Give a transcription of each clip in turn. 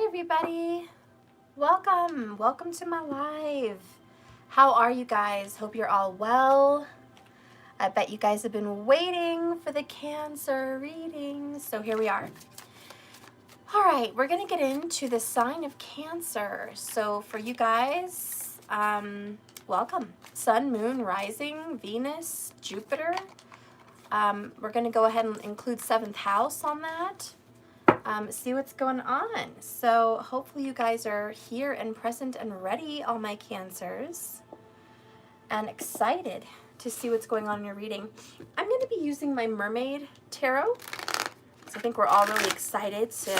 Everybody, welcome to my live. How are you guys? Hope you're all well. I bet you guys have been waiting for the Cancer reading, so here we are. All right, we're gonna get into the sign of Cancer. So for you guys, welcome. Sun, Moon, Rising, Venus, Jupiter. We're gonna go ahead and include 7th house on that. See what's going on. So hopefully you guys are here and present and ready, all my Cancers, and excited to see what's going on in your reading. I'm going to be using my Mermaid Tarot. So I think we're all really excited to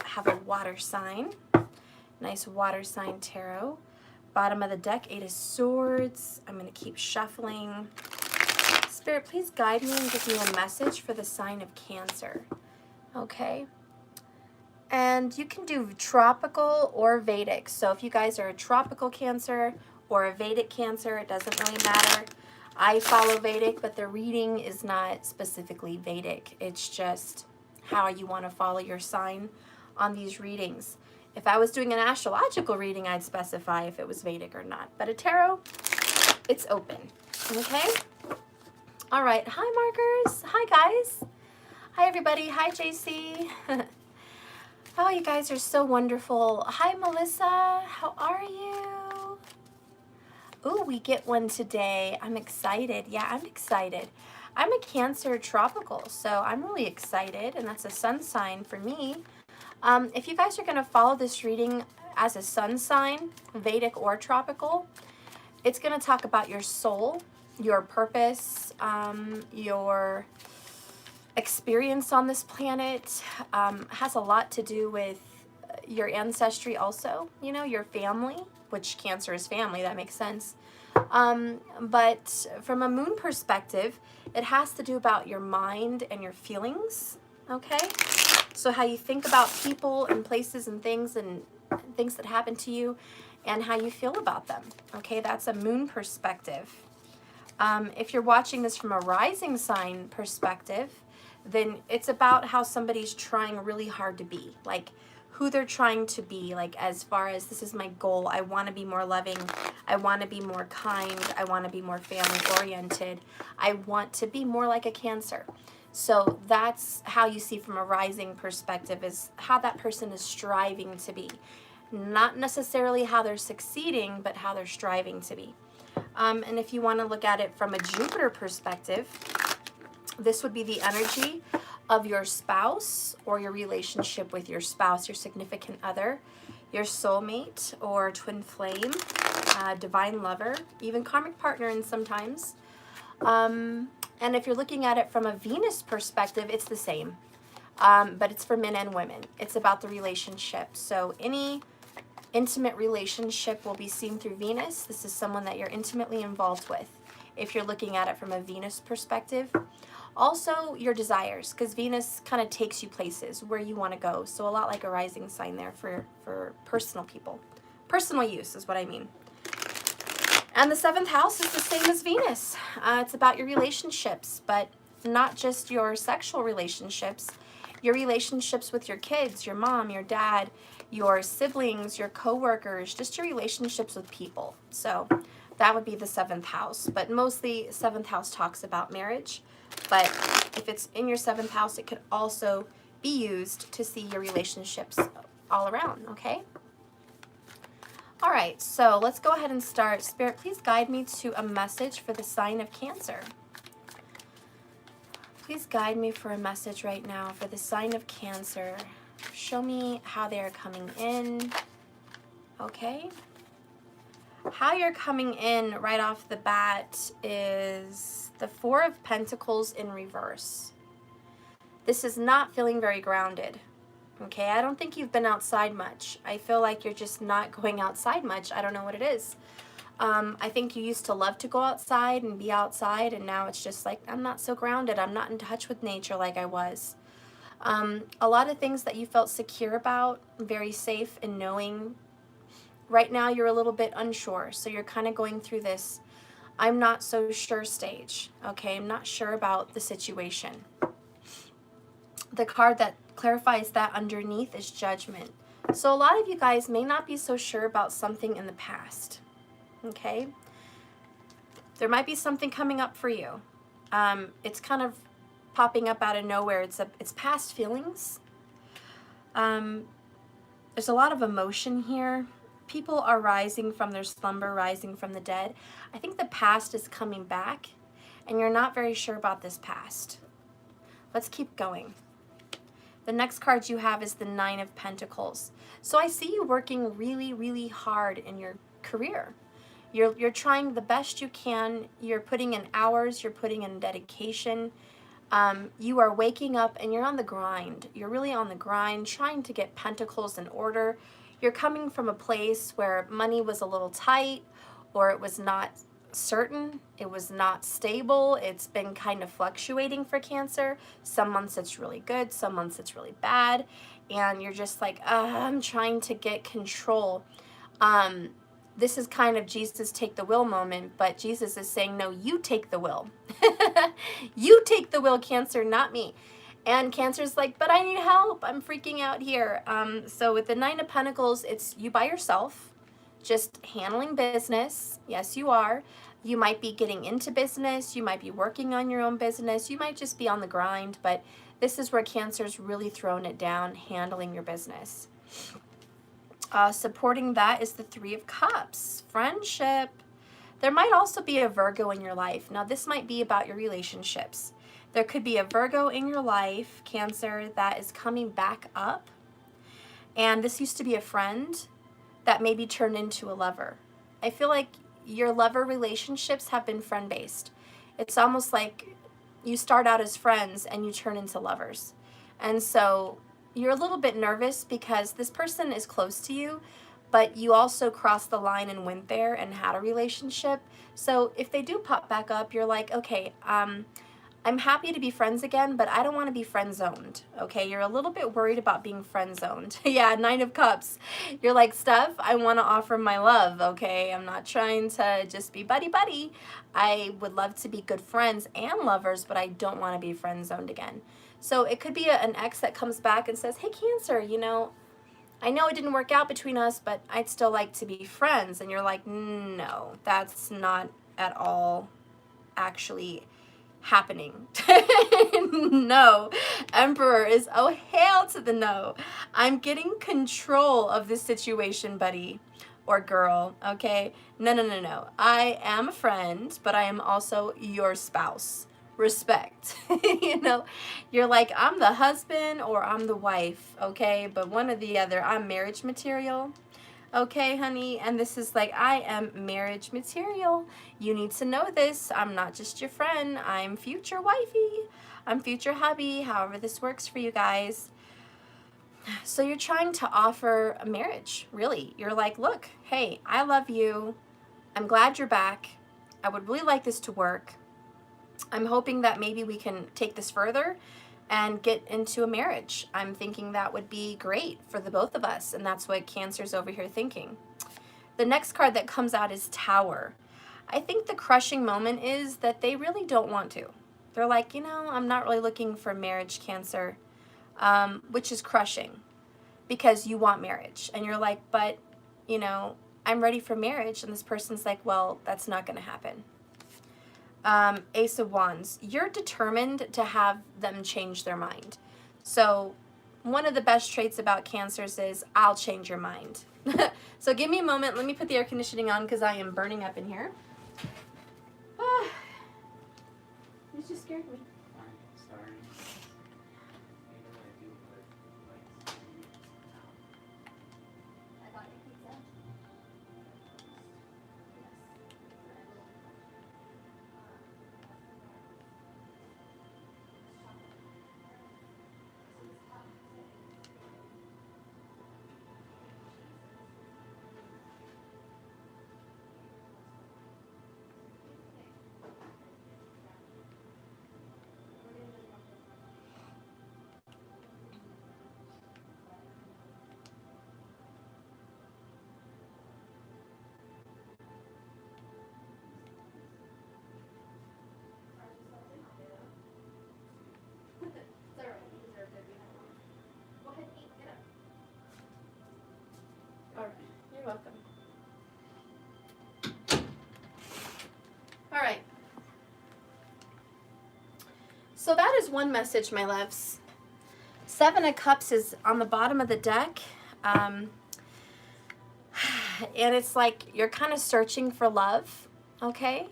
have a water sign. Nice water sign tarot. Bottom of the deck, 8 of Swords. I'm going to keep shuffling. Spirit, please guide me and give me a message for the sign of Cancer. Okay. And you can do tropical or Vedic. So if you guys are a tropical Cancer or a Vedic Cancer, it doesn't really matter. I follow Vedic, but the reading is not specifically Vedic. It's just how you want to follow your sign on these readings. If I was doing an astrological reading, I'd specify if it was Vedic or not. But a tarot, it's open. Okay? All right. Hi, markers. Hi, guys. Hi, everybody. Hi, JC. Oh, you guys are so wonderful. Hi, Melissa. How are you? Ooh, we get one today. I'm excited. Yeah, I'm excited. I'm a Cancer tropical, so I'm really excited, and that's a sun sign for me. If you guys are going to follow this reading as a sun sign, Vedic or tropical, it's going to talk about your soul, your purpose, your experience on this planet. Has a lot to do with your ancestry also, you know, your family, which Cancer is family, that makes sense. But from a moon perspective, it has to do about your mind and your feelings, okay? So how you think about people and places and things that happen to you and how you feel about them, okay? That's a moon perspective. If you're watching this from a rising sign perspective, then it's about how somebody's trying really hard to be, like who they're trying to be, like as far as this is my goal, I want to be more loving, I want to be more kind, I want to be more family oriented, I want to be more like a Cancer. So that's how you see from a rising perspective, is how that person is striving to be. Not necessarily how they're succeeding, but how they're striving to be. And if you want to look at it from a Jupiter perspective, this would be the energy of your spouse or your relationship with your spouse, your significant other, your soulmate or twin flame, divine lover, even karmic partner and sometimes. And if you're looking at it from a Venus perspective, it's the same, but it's for men and women. It's about the relationship. So any intimate relationship will be seen through Venus. This is someone that you're intimately involved with if you're looking at it from a Venus perspective. Also, your desires, because Venus kind of takes you places where you want to go. So a lot like a rising sign there for personal people. Personal use is what I mean. And the 7th house is the same as Venus. It's about your relationships, but not just your sexual relationships. Your relationships with your kids, your mom, your dad, your siblings, your coworkers, just your relationships with people. So that would be the 7th house. But mostly 7th house talks about marriage. But if it's in your 7th house, it could also be used to see your relationships all around, okay? All right, so let's go ahead and start. Spirit, please guide me to a message for the sign of Cancer. Please guide me for a message right now for the sign of Cancer. Show me how they are coming in, okay? How you're coming in right off the bat is the 4 of Pentacles in reverse. This is not feeling very grounded, okay? I don't think you've been outside much. I feel like you're just not going outside much. I don't know what it is. I think you used to love to go outside and be outside, and now it's just like, I'm not so grounded. I'm not in touch with nature like I was. A lot of things that you felt secure about, very safe in knowing. Right now you're a little bit unsure, so you're kind of going through this I'm not so sure stage, okay? I'm not sure about the situation. The card that clarifies that underneath is Judgment. So a lot of you guys may not be so sure about something in the past, okay? There might be something coming up for you. It's kind of popping up out of nowhere. It's past feelings. There's a lot of emotion here. People are rising from their slumber, rising from the dead. I think the past is coming back, and you're not very sure about this past. Let's keep going. The next card you have is the Nine of Pentacles. So I see you working really, really hard in your career. You're trying the best you can. You're putting in hours. You're putting in dedication. You are waking up and you're on the grind. You're really on the grind, trying to get pentacles in order. You're coming from a place where money was a little tight, or it was not certain, it was not stable. It's been kind of fluctuating for Cancer. Some months it's really good, some months it's really bad, and you're just like, I'm trying to get control. This is kind of Jesus take the wheel moment, but Jesus is saying, no, you take the wheel. You take the wheel, Cancer, not me. And Cancer's like, but I need help. I'm freaking out here. So with the Nine of Pentacles, it's you by yourself, just handling business. Yes, you are. You might be getting into business. You might be working on your own business. You might just be on the grind, but this is where Cancer's really thrown it down, handling your business. Supporting that is the Three of Cups, friendship. There might also be a Virgo in your life. Now, this might be about your relationships. There could be a Virgo in your life, Cancer, that is coming back up. And this used to be a friend that maybe turned into a lover. I feel like your lover relationships have been friend-based. It's almost like you start out as friends and you turn into lovers. And so you're a little bit nervous because this person is close to you, but you also crossed the line and went there and had a relationship. So if they do pop back up, you're like, okay, I'm happy to be friends again, but I don't want to be friend-zoned, okay? You're a little bit worried about being friend-zoned. Yeah, Nine of Cups. You're like, Steph, I want to offer my love, okay? I'm not trying to just be buddy-buddy. I would love to be good friends and lovers, but I don't want to be friend-zoned again. So it could be an ex that comes back and says, hey, Cancer, you know, I know it didn't work out between us, but I'd still like to be friends. And you're like, no, that's not at all actually happening. No. Emperor is, oh, hail to the no. I'm getting control of this situation, buddy or girl, okay? No. I am a friend, but I am also your spouse. Respect. You know, you're like, I'm the husband or I'm the wife, okay? But one or the other. I'm marriage material. Okay, honey, and this is like, I am marriage material. You need to know this. I'm not just your friend. I'm future wifey. I'm future hubby, however this works for you guys. So you're trying to offer a marriage, really. You're like, look, hey, I love you. I'm glad you're back. I would really like this to work. I'm hoping that maybe we can take this further and get into a marriage. I'm thinking that would be great for the both of us, and that's what Cancer's over here thinking. The next card that comes out is Tower. I think the crushing moment is that they really don't want to. They're like, you know, I'm not really looking for marriage, Cancer, which is crushing because you want marriage. And you're like, but, you know, I'm ready for marriage. And this person's like, well, that's not going to happen. Ace of Wands. You're determined to have them change their mind. So one of the best traits about Cancers is, I'll change your mind. So give me a moment. Let me put the air conditioning on because I am burning up in here. You just scared me. Sorry. I got your pizza. So that is one message, my loves. Seven of Cups is on the bottom of the deck. And it's like you're kind of searching for love, okay?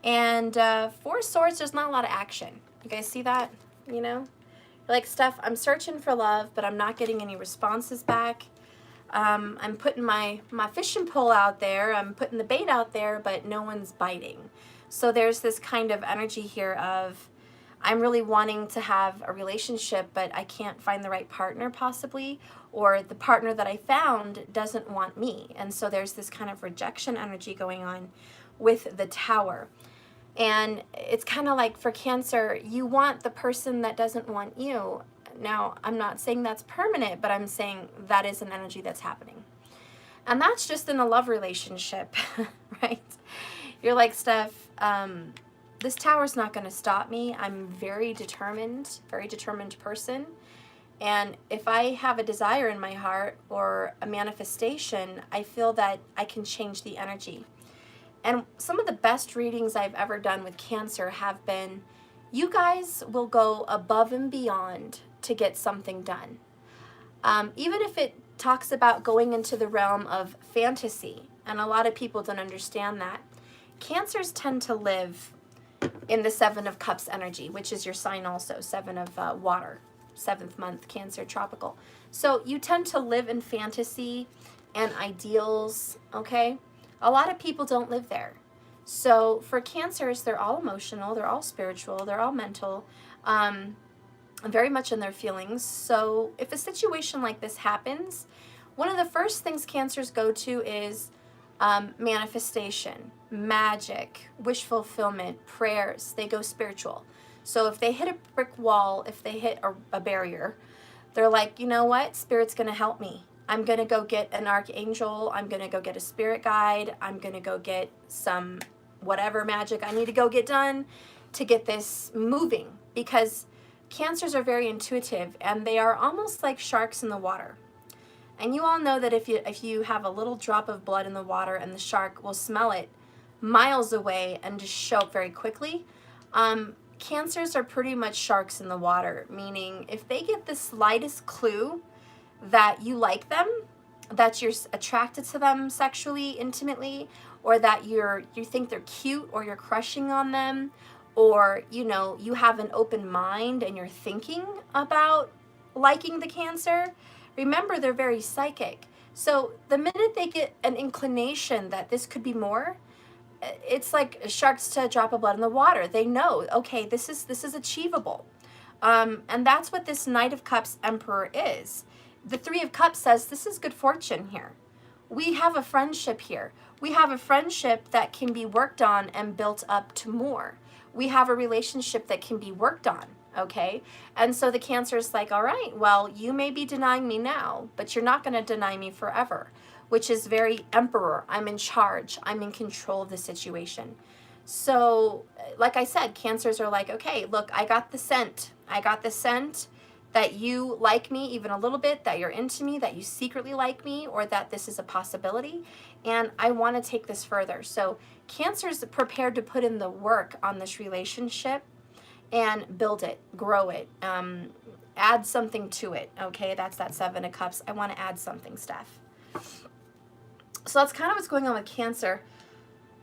And Four Swords, there's not a lot of action. You guys see that? You know? Like, Steph, I'm searching for love, but I'm not getting any responses back. I'm putting my fishing pole out there. I'm putting the bait out there, but no one's biting. So there's this kind of energy here of, I'm really wanting to have a relationship, but I can't find the right partner possibly, or the partner that I found doesn't want me. And so there's this kind of rejection energy going on with the Tower. And it's kind of like for Cancer, you want the person that doesn't want you. Now, I'm not saying that's permanent, but I'm saying that is an energy that's happening. And that's just in a love relationship, right? You're like, Steph, this Tower's not going to stop me. I'm very determined person. And if I have a desire in my heart or a manifestation, I feel that I can change the energy. And some of the best readings I've ever done with Cancer have been, you guys will go above and beyond to get something done. Even if it talks about going into the realm of fantasy, and a lot of people don't understand that. Cancers tend to live in the Seven of Cups energy, which is your sign also, Seven of Water, 7th month, Cancer, tropical. So you tend to live in fantasy and ideals, okay? A lot of people don't live there. So for Cancers, they're all emotional, they're all spiritual, they're all mental, very much in their feelings. So if a situation like this happens, one of the first things Cancers go to is manifestation, magic, wish fulfillment, prayers. They go spiritual. So if they hit a brick wall, if they hit a barrier, they're like, you know what? Spirit's going to help me. I'm going to go get an archangel. I'm going to go get a spirit guide. I'm going to go get some whatever magic I need to go get done to get this moving. Because Cancers are very intuitive, and they are almost like sharks in the water. And you all know that if you have a little drop of blood in the water and the shark will smell it miles away and just show up very quickly, Cancers are pretty much sharks in the water, meaning if they get the slightest clue that you like them, that you're attracted to them sexually, intimately, or that you think they're cute, or you're crushing on them, or you have an open mind and you're thinking about liking the Cancer, remember they're very psychic. So the minute they get an inclination that this could be more, it's like sharks to a drop of blood in the water. They know, okay, this is achievable. And that's what this Knight of Cups Emperor is. The Three of Cups says this is good fortune here. We have a friendship here. We have a friendship that can be worked on and built up to more. We have a relationship that can be worked on, okay? And so the Cancer is like, all right, well, you may be denying me now, but you're not going to deny me forever, which is very Emperor. I'm in charge. I'm in control of the situation. So, like I said, Cancers are like, okay, look, I got the scent. I got the scent that you like me even a little bit, that you're into me, that you secretly like me, or that this is a possibility, and I want to take this further. So Cancer's prepared to put in the work on this relationship and build it, grow it, add something to it, okay? That's that Seven of Cups. I want to add something, Steph. So that's kind of what's going on with Cancer.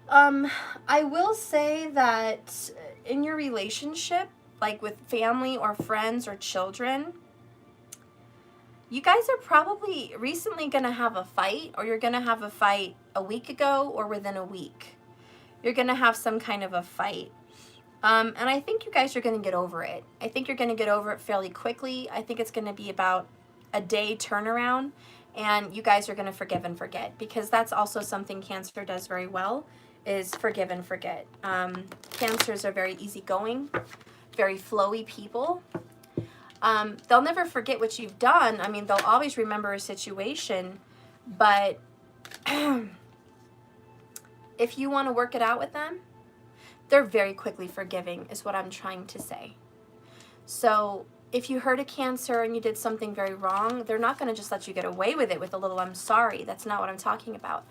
I will say that in your relationship, like with family or friends or children, you guys are probably recently going to have a fight, or you're going to have a fight a week ago or within a week. You're going to have some kind of a fight. And I think you guys are going to get over it. I think you're going to get over it fairly quickly. I think it's going to be about a day turnaround, and you guys are going to forgive and forget, because that's also something Cancer does very well, is forgive and forget. Cancers are very easygoing, very flowy people. They'll never forget what you've done. I mean, they'll always remember a situation, but if you want to work it out with them, they're very quickly forgiving, is what I'm trying to say. So if you hurt a Cancer and you did something very wrong, they're not going to just let you get away with it with a little I'm sorry. That's not what I'm talking about.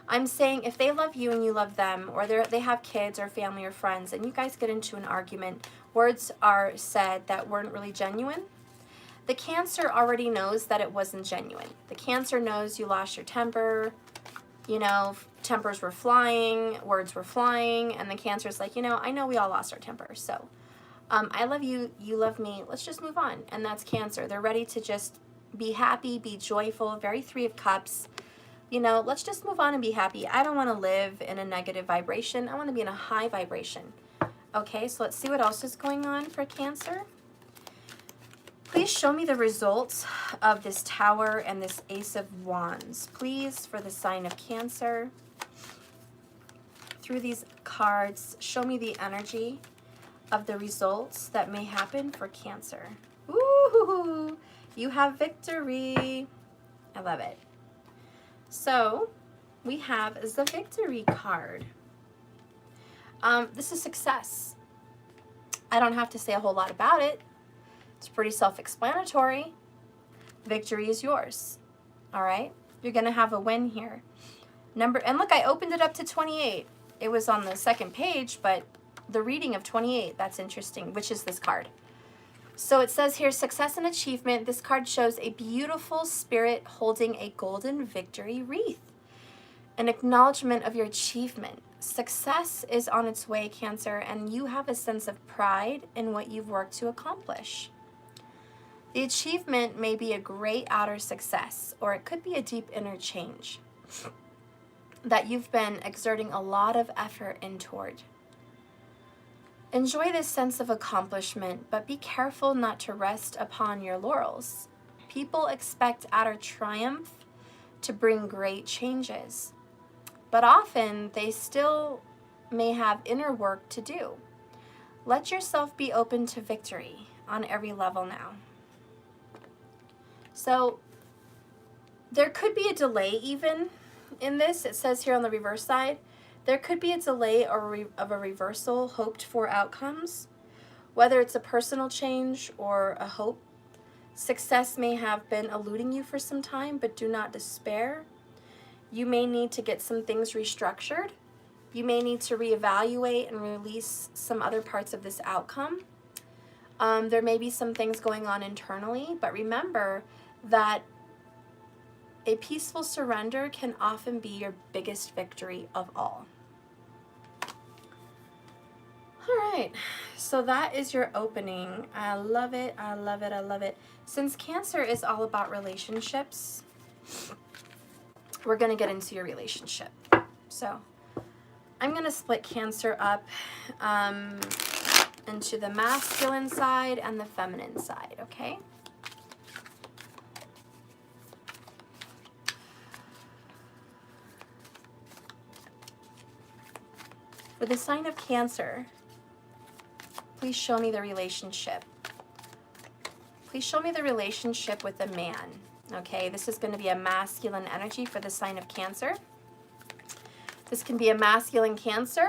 I'm saying if they love you and you love them, or they have kids or family or friends, and you guys get into an argument, words are said that weren't really genuine. The Cancer already knows that it wasn't genuine. The Cancer knows you lost your temper, you know, tempers were flying, words were flying, and the Cancer's like, you know, I know we all lost our temper, so I love you, you love me, let's just move on. And that's Cancer. They're ready to just be happy, be joyful, very Three of Cups. You know, let's just move on and be happy. I don't want to live in a negative vibration. I want to be in a high vibration. Okay, so let's see what else is going on for Cancer. Please show me the results of this Tower and this Ace of Wands, please, for the sign of Cancer. Through these cards, show me the energy of the results that may happen for Cancer. Ooh, you have victory. I love it. So we have the Victory card. This is success. I don't have to say a whole lot about it. It's pretty self-explanatory. Victory is yours. All right? You're going to have a win here. And look, I opened it up to 28. It was on the second page, but the reading of 28, that's interesting, which is this card. So it says here, success and achievement. This card shows a beautiful spirit holding a golden victory wreath. An acknowledgement of your achievement. Success is on its way, Cancer, and you have a sense of pride in what you've worked to accomplish. The achievement may be a great outer success, or it could be a deep inner change that you've been exerting a lot of effort in toward. Enjoy this sense of accomplishment, but be careful not to rest upon your laurels. People expect outer triumph to bring great changes, but often they still may have inner work to do. Let yourself be open to victory on every level now. So there could be a delay even in this. It says here on the reverse side, there could be a delay of a reversal hoped for outcomes, whether it's a personal change or a hope. Success may have been eluding you for some time, but do not despair. You may need to get some things restructured. You may need to reevaluate and release some other parts of this outcome. There may be some things going on internally, but remember that a peaceful surrender can often be your biggest victory of all. All right, so that is your opening. I love it, I love it, I love it. Since Cancer is all about relationships, we're going to get into your relationship. So I'm going to split Cancer up into the masculine side and the feminine side, okay? For the sign of Cancer, please show me the relationship. Please show me the relationship with a man. Okay, this is going to be a masculine energy for the sign of Cancer. This can be a masculine Cancer,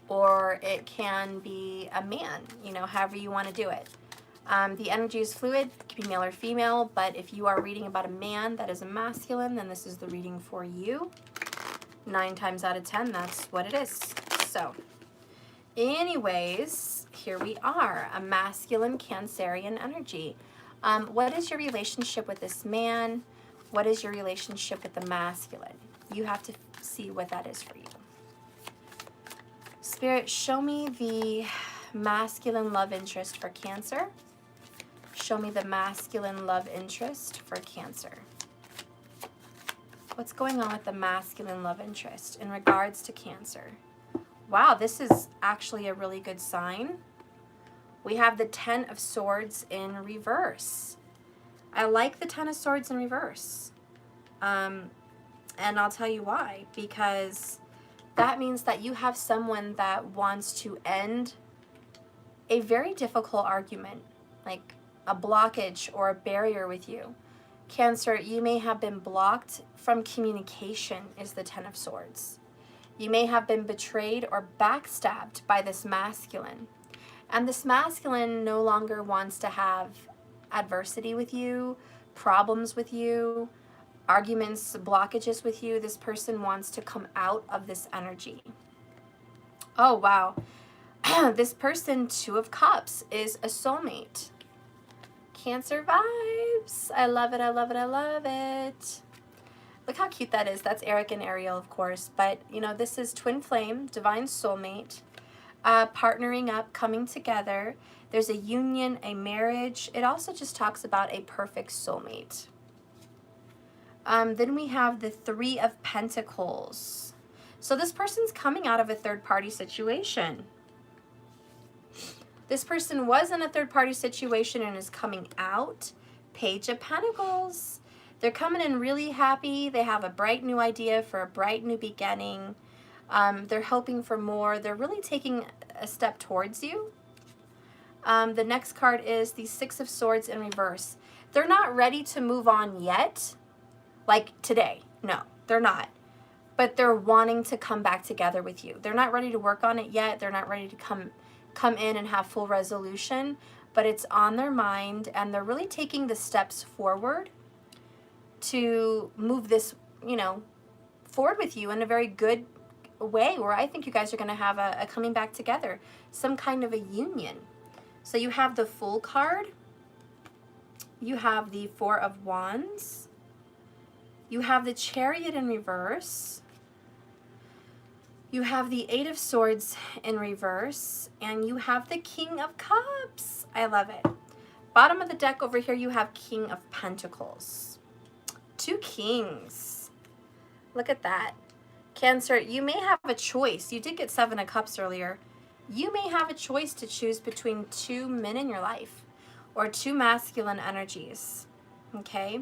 or it can be a man, you know, however you want to do it. The energy is fluid, it can be male or female, but if you are reading about a man that is a masculine, then this is the reading for you. 9 times out of 10, that's what it is. So, anyways, here we are, a masculine Cancerian energy. What is your relationship with this man? What is your relationship with the masculine? You have to see what that is for you. Spirit, show me the masculine love interest for Cancer. Show me the masculine love interest for Cancer. What's going on with the masculine love interest in regards to Cancer? Wow, this is actually a really good sign. We have the 10 of Swords in reverse. I like the 10 of Swords in reverse. And I'll tell you why. Because that means that you have someone that wants to end a very difficult argument, like a blockage or a barrier with you. Cancer, you may have been blocked from communication is the 10 of Swords. You may have been betrayed or backstabbed by this masculine. And this masculine no longer wants to have adversity with you, problems with you, arguments, blockages with you. This person wants to come out of this energy. Oh, wow. This person, Two of Cups, is a soulmate. Cancer vibes. I love it, I love it, I love it. Look how cute that is. That's Eric and Ariel, of course. But, you know, this is twin flame, divine soulmate, partnering up, coming together. There's a union, a marriage. It also just talks about a perfect soulmate. Then we have the Three of Pentacles. So this person's coming out of a third-party situation. This person was in a third-party situation and is coming out. Page of Pentacles. They're coming in really happy. They have a bright new idea for a bright new beginning. They're hoping for more. They're really taking a step towards you. The next card is the Six of Swords in reverse. They're not ready to move on yet. Like today. No, they're not. But they're wanting to come back together with you. They're not ready to work on it yet. They're not ready to come in and have full resolution. But it's on their mind, and they're really taking the steps forward to move this, you know, forward with you in a very good way, where I think you guys are going to have a coming back together, some kind of a union. So you have the Fool card. You have the Four of Wands. You have the Chariot in reverse. You have the Eight of Swords in reverse. And you have the King of Cups. I love it. Bottom of the deck over here, you have King of Pentacles. Two kings. Look at that. Cancer, you may have a choice. You did get Seven of Cups earlier. You may have a choice to choose between two men in your life or two masculine energies. Okay?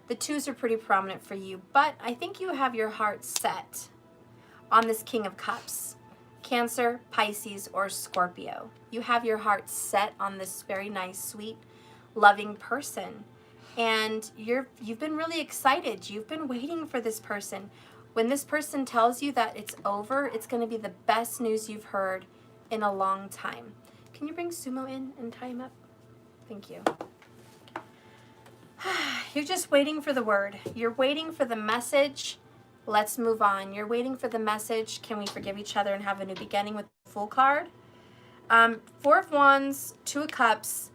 The twos are pretty prominent for you, but I think you have your heart set on this King of Cups. Cancer, Pisces, or Scorpio. You have your heart set on this very nice, sweet, loving person. And you've been really excited. You've been waiting for this person. When this person tells you that it's over, it's going to be the best news you've heard in a long time. Can you bring Sumo in and tie him up? Thank you. You're just waiting for the word. You're waiting for the message. Let's move on. You're waiting for the message. Can we forgive each other and have a new beginning with the Fool card? Four of Wands, Two of Cups.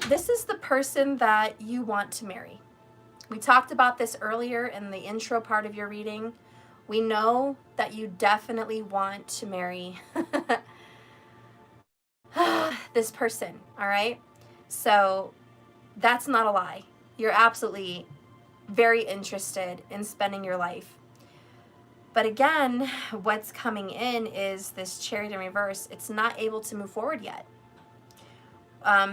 This is the person that you want to marry. We talked about this earlier in the intro part of your reading. We know that you definitely want to marry this person, all right? So that's not a lie. You're absolutely very interested in spending your life. But again, what's coming in is this Chariot in reverse. It's not able to move forward yet.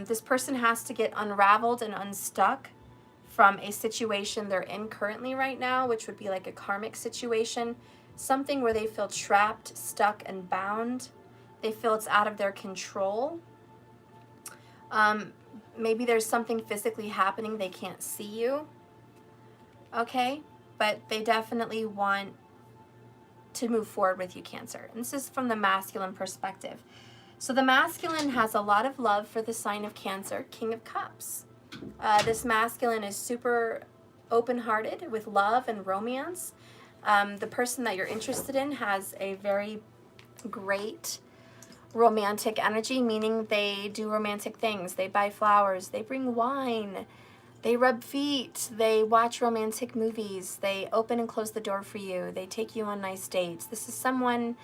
This person has to get unraveled and unstuck from a situation they're in currently right now, which would be like a karmic situation, something where they feel trapped, stuck, and bound. They feel it's out of their control. Maybe there's something physically happening, they can't see you. Okay, but they definitely want to move forward with you, Cancer. And this is from the masculine perspective. So the masculine has a lot of love for the sign of Cancer, King of Cups. This masculine is super open-hearted with love and romance. The person that you're interested in has a very great romantic energy, meaning they do romantic things. They buy flowers, they bring wine, they rub feet, they watch romantic movies, they open and close the door for you, they take you on nice dates. This is someone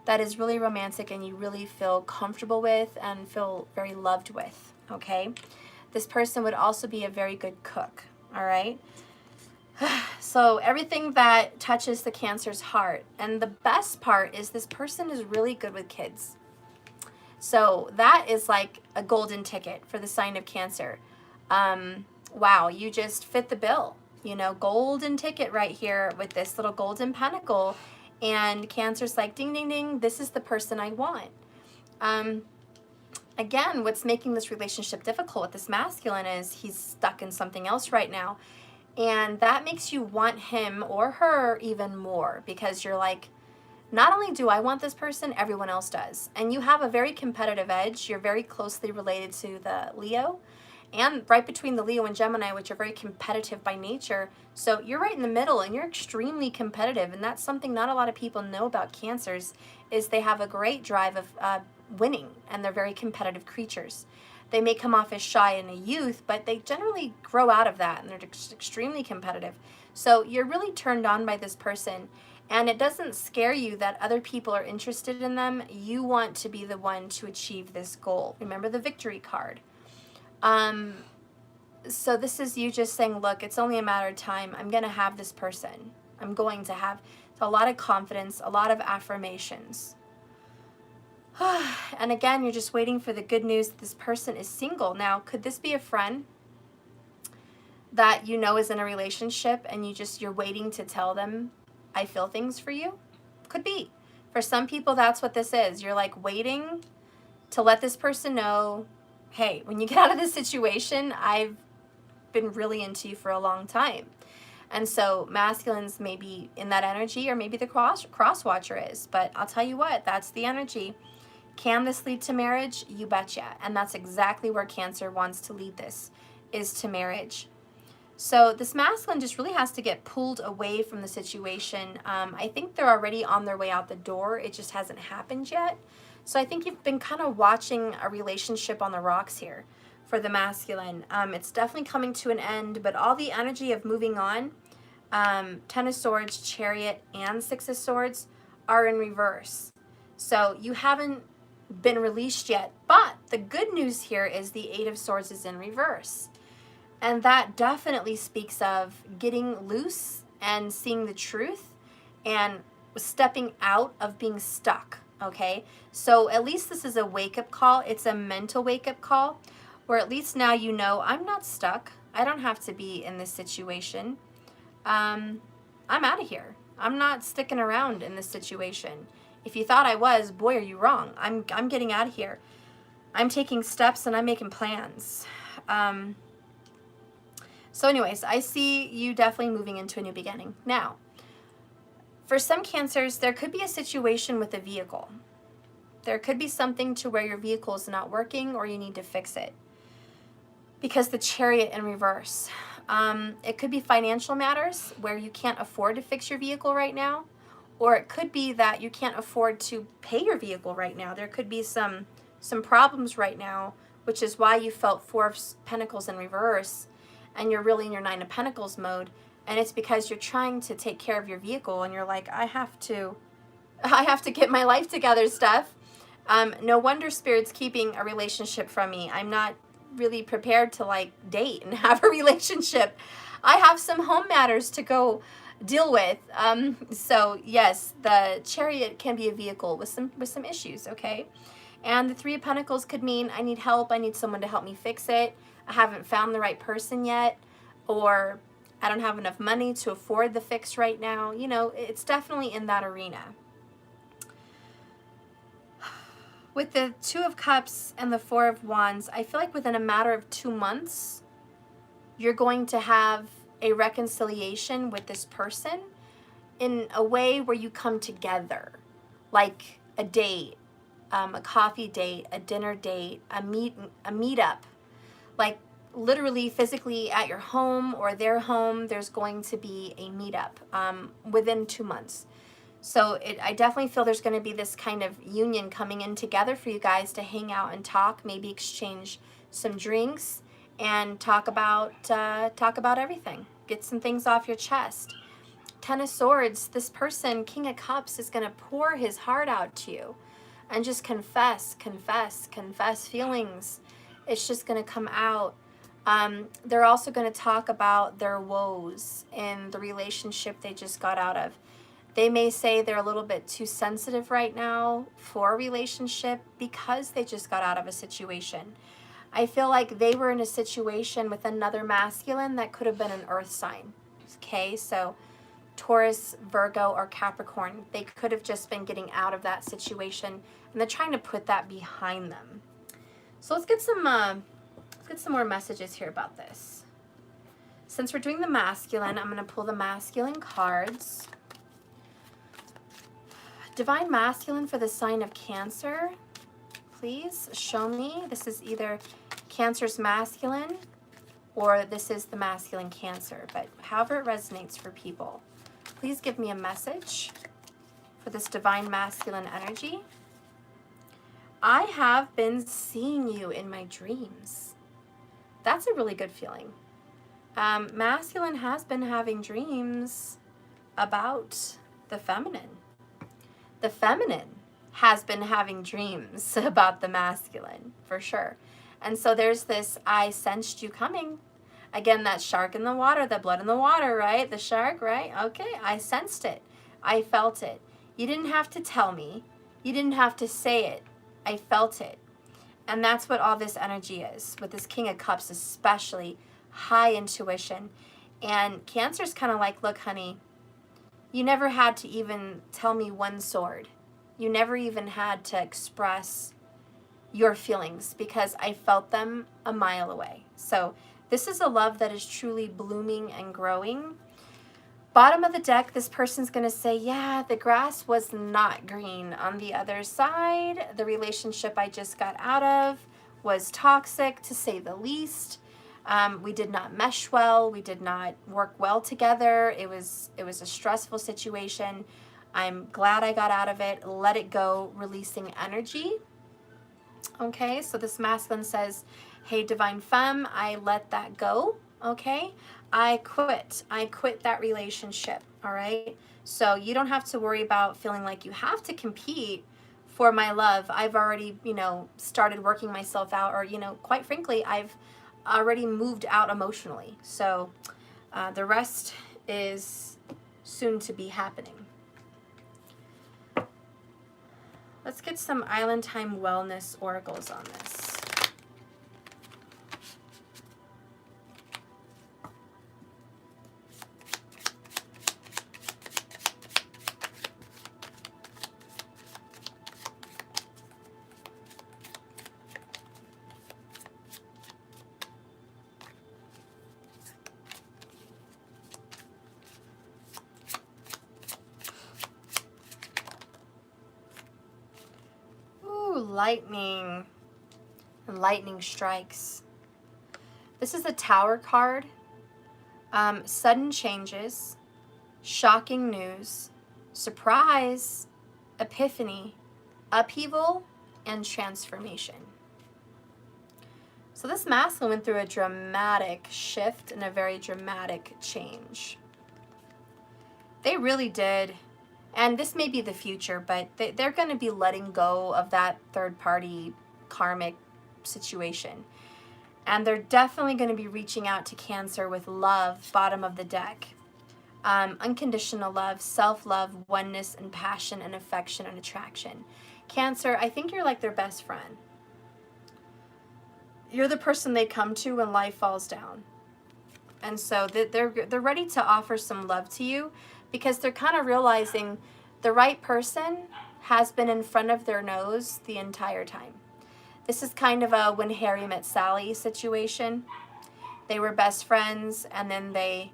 that is really romantic and you really feel comfortable with and feel very loved with, okay? This person would also be a very good cook, all right? So everything that touches the Cancer's heart. And the best part is this person is really good with kids. So that is like a golden ticket for the sign of Cancer. Wow, you just fit the bill. You know, golden ticket right here with this little golden pentacle. And Cancer's like, ding, ding, ding, this is the person I want. Again, what's making this relationship difficult with this masculine is he's stuck in something else right now. And that makes you want him or her even more because you're like, not only do I want this person, everyone else does. And you have a very competitive edge. You're very closely related to the Leo. and right between the Leo and Gemini, which are very competitive by nature. So you're right in the middle, and you're extremely competitive, and that's something not a lot of people know about Cancers, is they have a great drive of winning, and they're very competitive creatures. They may come off as shy in a youth, but they generally grow out of that, and they're extremely competitive. So you're really turned on by this person, and it doesn't scare you that other people are interested in them. You want to be the one to achieve this goal. Remember the victory card. So this is you just saying, look, it's only a matter of time. I'm going to have this person. I'm going to have a lot of confidence, a lot of affirmations. And again, you're just waiting for the good news that this person is single. Now, could this be a friend that you know is in a relationship, and you're waiting to tell them, I feel things for you? Could be. For some people, that's what this is. You're like waiting to let this person know, hey, when you get out of this situation, I've been really into you for a long time. And so masculines may be in that energy, or maybe the cross watcher is. But I'll tell you what, that's the energy. Can this lead to marriage? You betcha. And that's exactly where Cancer wants to lead this, is to marriage. So this masculine just really has to get pulled away from the situation. I think they're already on their way out the door. It just hasn't happened yet. So I think you've been kind of watching a relationship on the rocks here for the masculine. It's definitely coming to an end, but all the energy of moving on, Ten of Swords, Chariot, and Six of Swords are in reverse. So you haven't been released yet, but the good news here is the Eight of Swords is in reverse. And that definitely speaks of getting loose and seeing the truth and stepping out of being stuck, okay? So at least this is a wake-up call. It's a mental wake-up call, where at least now you know, I'm not stuck. I don't have to be in this situation. I'm out of here. I'm not sticking around in this situation. If you thought I was, boy, are you wrong. I'm getting out of here. I'm taking steps and I'm making plans. So anyways, I see you definitely moving into a new beginning. Now, for some Cancers, there could be a situation with a vehicle. There could be something to where your vehicle is not working, or you need to fix it. Because the Chariot in reverse. It could be financial matters where you can't afford to fix your vehicle right now. Or it could be that you can't afford to pay your vehicle right now. There could be some problems right now, which is why you felt Four of Pentacles in reverse, and you're really in your Nine of Pentacles mode. And it's because you're trying to take care of your vehicle, and you're like, I have to get my life together stuff. No wonder Spirit's keeping a relationship from me. I'm not really prepared to like date and have a relationship. I have some home matters to go deal with. So yes, the Chariot can be a vehicle with some issues, okay? And the Three of Pentacles could mean I need help. I need someone to help me fix it. I haven't found the right person yet, or I don't have enough money to afford the fix right now. You know, it's definitely in that arena. With the Two of Cups and the Four of Wands, I feel like within a matter of 2 months, you're going to have a reconciliation with this person in a way where you come together, like a date, a coffee date, a dinner date, a meetup, like literally physically at your home or their home. There's going to be a meetup within 2 months. So I definitely feel there's going to be this kind of union coming in together for you guys to hang out and talk, maybe exchange some drinks and talk about everything. Get some things off your chest. Ten of Swords, this person, King of Cups, is going to pour his heart out to you and just confess feelings. It's just going to come out. They're also going to talk about their woes in the relationship they just got out of. They may say they're a little bit too sensitive right now for a relationship because they just got out of a situation. I feel like they were in a situation with another masculine that could have been an earth sign. Okay, so Taurus, Virgo, or Capricorn, they could have just been getting out of that situation, and they're trying to put that behind them. So let's get some more messages here about this. Since we're doing the masculine, I'm going to pull the masculine cards. Divine Masculine for the sign of Cancer, please show me. This is either Cancer's masculine, or this is the masculine Cancer, but however it resonates for people. Please give me a message for this divine masculine energy. I have been seeing you in my dreams. That's a really good feeling. Masculine has been having dreams about the feminine. The feminine has been having dreams about the masculine, for sure. And so there's this, I sensed you coming. Again, that shark in the water, the blood in the water, right? The shark, right? Okay, I sensed it. I felt it. You didn't have to tell me. You didn't have to say it. I felt it. And that's what all this energy is, with this King of Cups especially, high intuition. And Cancer's kind of like, look, honey, you never had to even tell me one sword. You never even had to express your feelings because I felt them a mile away. So this is a love that is truly blooming and growing. Bottom of the deck, this person's going to say, yeah, the grass was not green on the other side. The relationship I just got out of was toxic, to say the least. We did not mesh well. We did not work well together. It was a stressful situation. I'm glad I got out of it. Let it go, releasing energy. Okay, so this masculine says, hey, divine femme, I let that go. Okay, I quit that relationship. All right, so you don't have to worry about feeling like you have to compete for my love. I've already, started working myself out, or, quite frankly, I've already moved out emotionally. So the rest is soon to be happening. Let's get some Island Time Wellness oracles on this. Lightning and lightning strikes. This is a Tower card. Sudden changes, shocking news, surprise, epiphany, upheaval, and transformation. So this masculine went through a dramatic shift and a very dramatic change. They really did. And this may be the future, but they're going to be letting go of that third-party karmic situation. And they're definitely going to be reaching out to Cancer with love, bottom of the deck. Unconditional love, self-love, oneness, and passion, and affection, and attraction. Cancer, I think you're like their best friend. You're the person they come to when life falls down. And so they're ready to offer some love to you, because they're kind of realizing the right person has been in front of their nose the entire time. This is kind of a When Harry Met Sally situation. They were best friends, and then they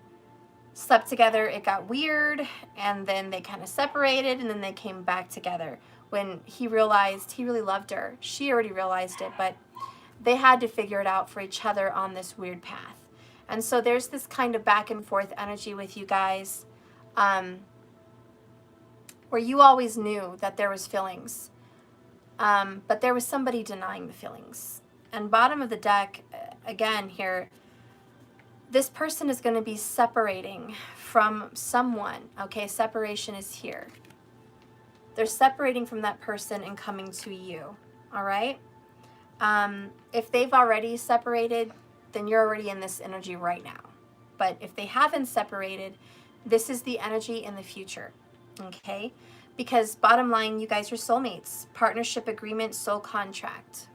slept together. It got weird, and then they kind of separated, and then they came back together. When he realized he really loved her, she already realized it, but they had to figure it out for each other on this weird path. And so there's this kind of back and forth energy with you guys. Where you always knew that there was feelings, but there was somebody denying the feelings. And bottom of the deck, again here, this person is going to be separating from someone. Okay, separation is here. They're separating from that person and coming to you. All right? If they've already separated, then you're already in this energy right now. But if they haven't separated, this is the energy in the future, okay? Because bottom line, you guys are soulmates. Partnership agreement, soul contract.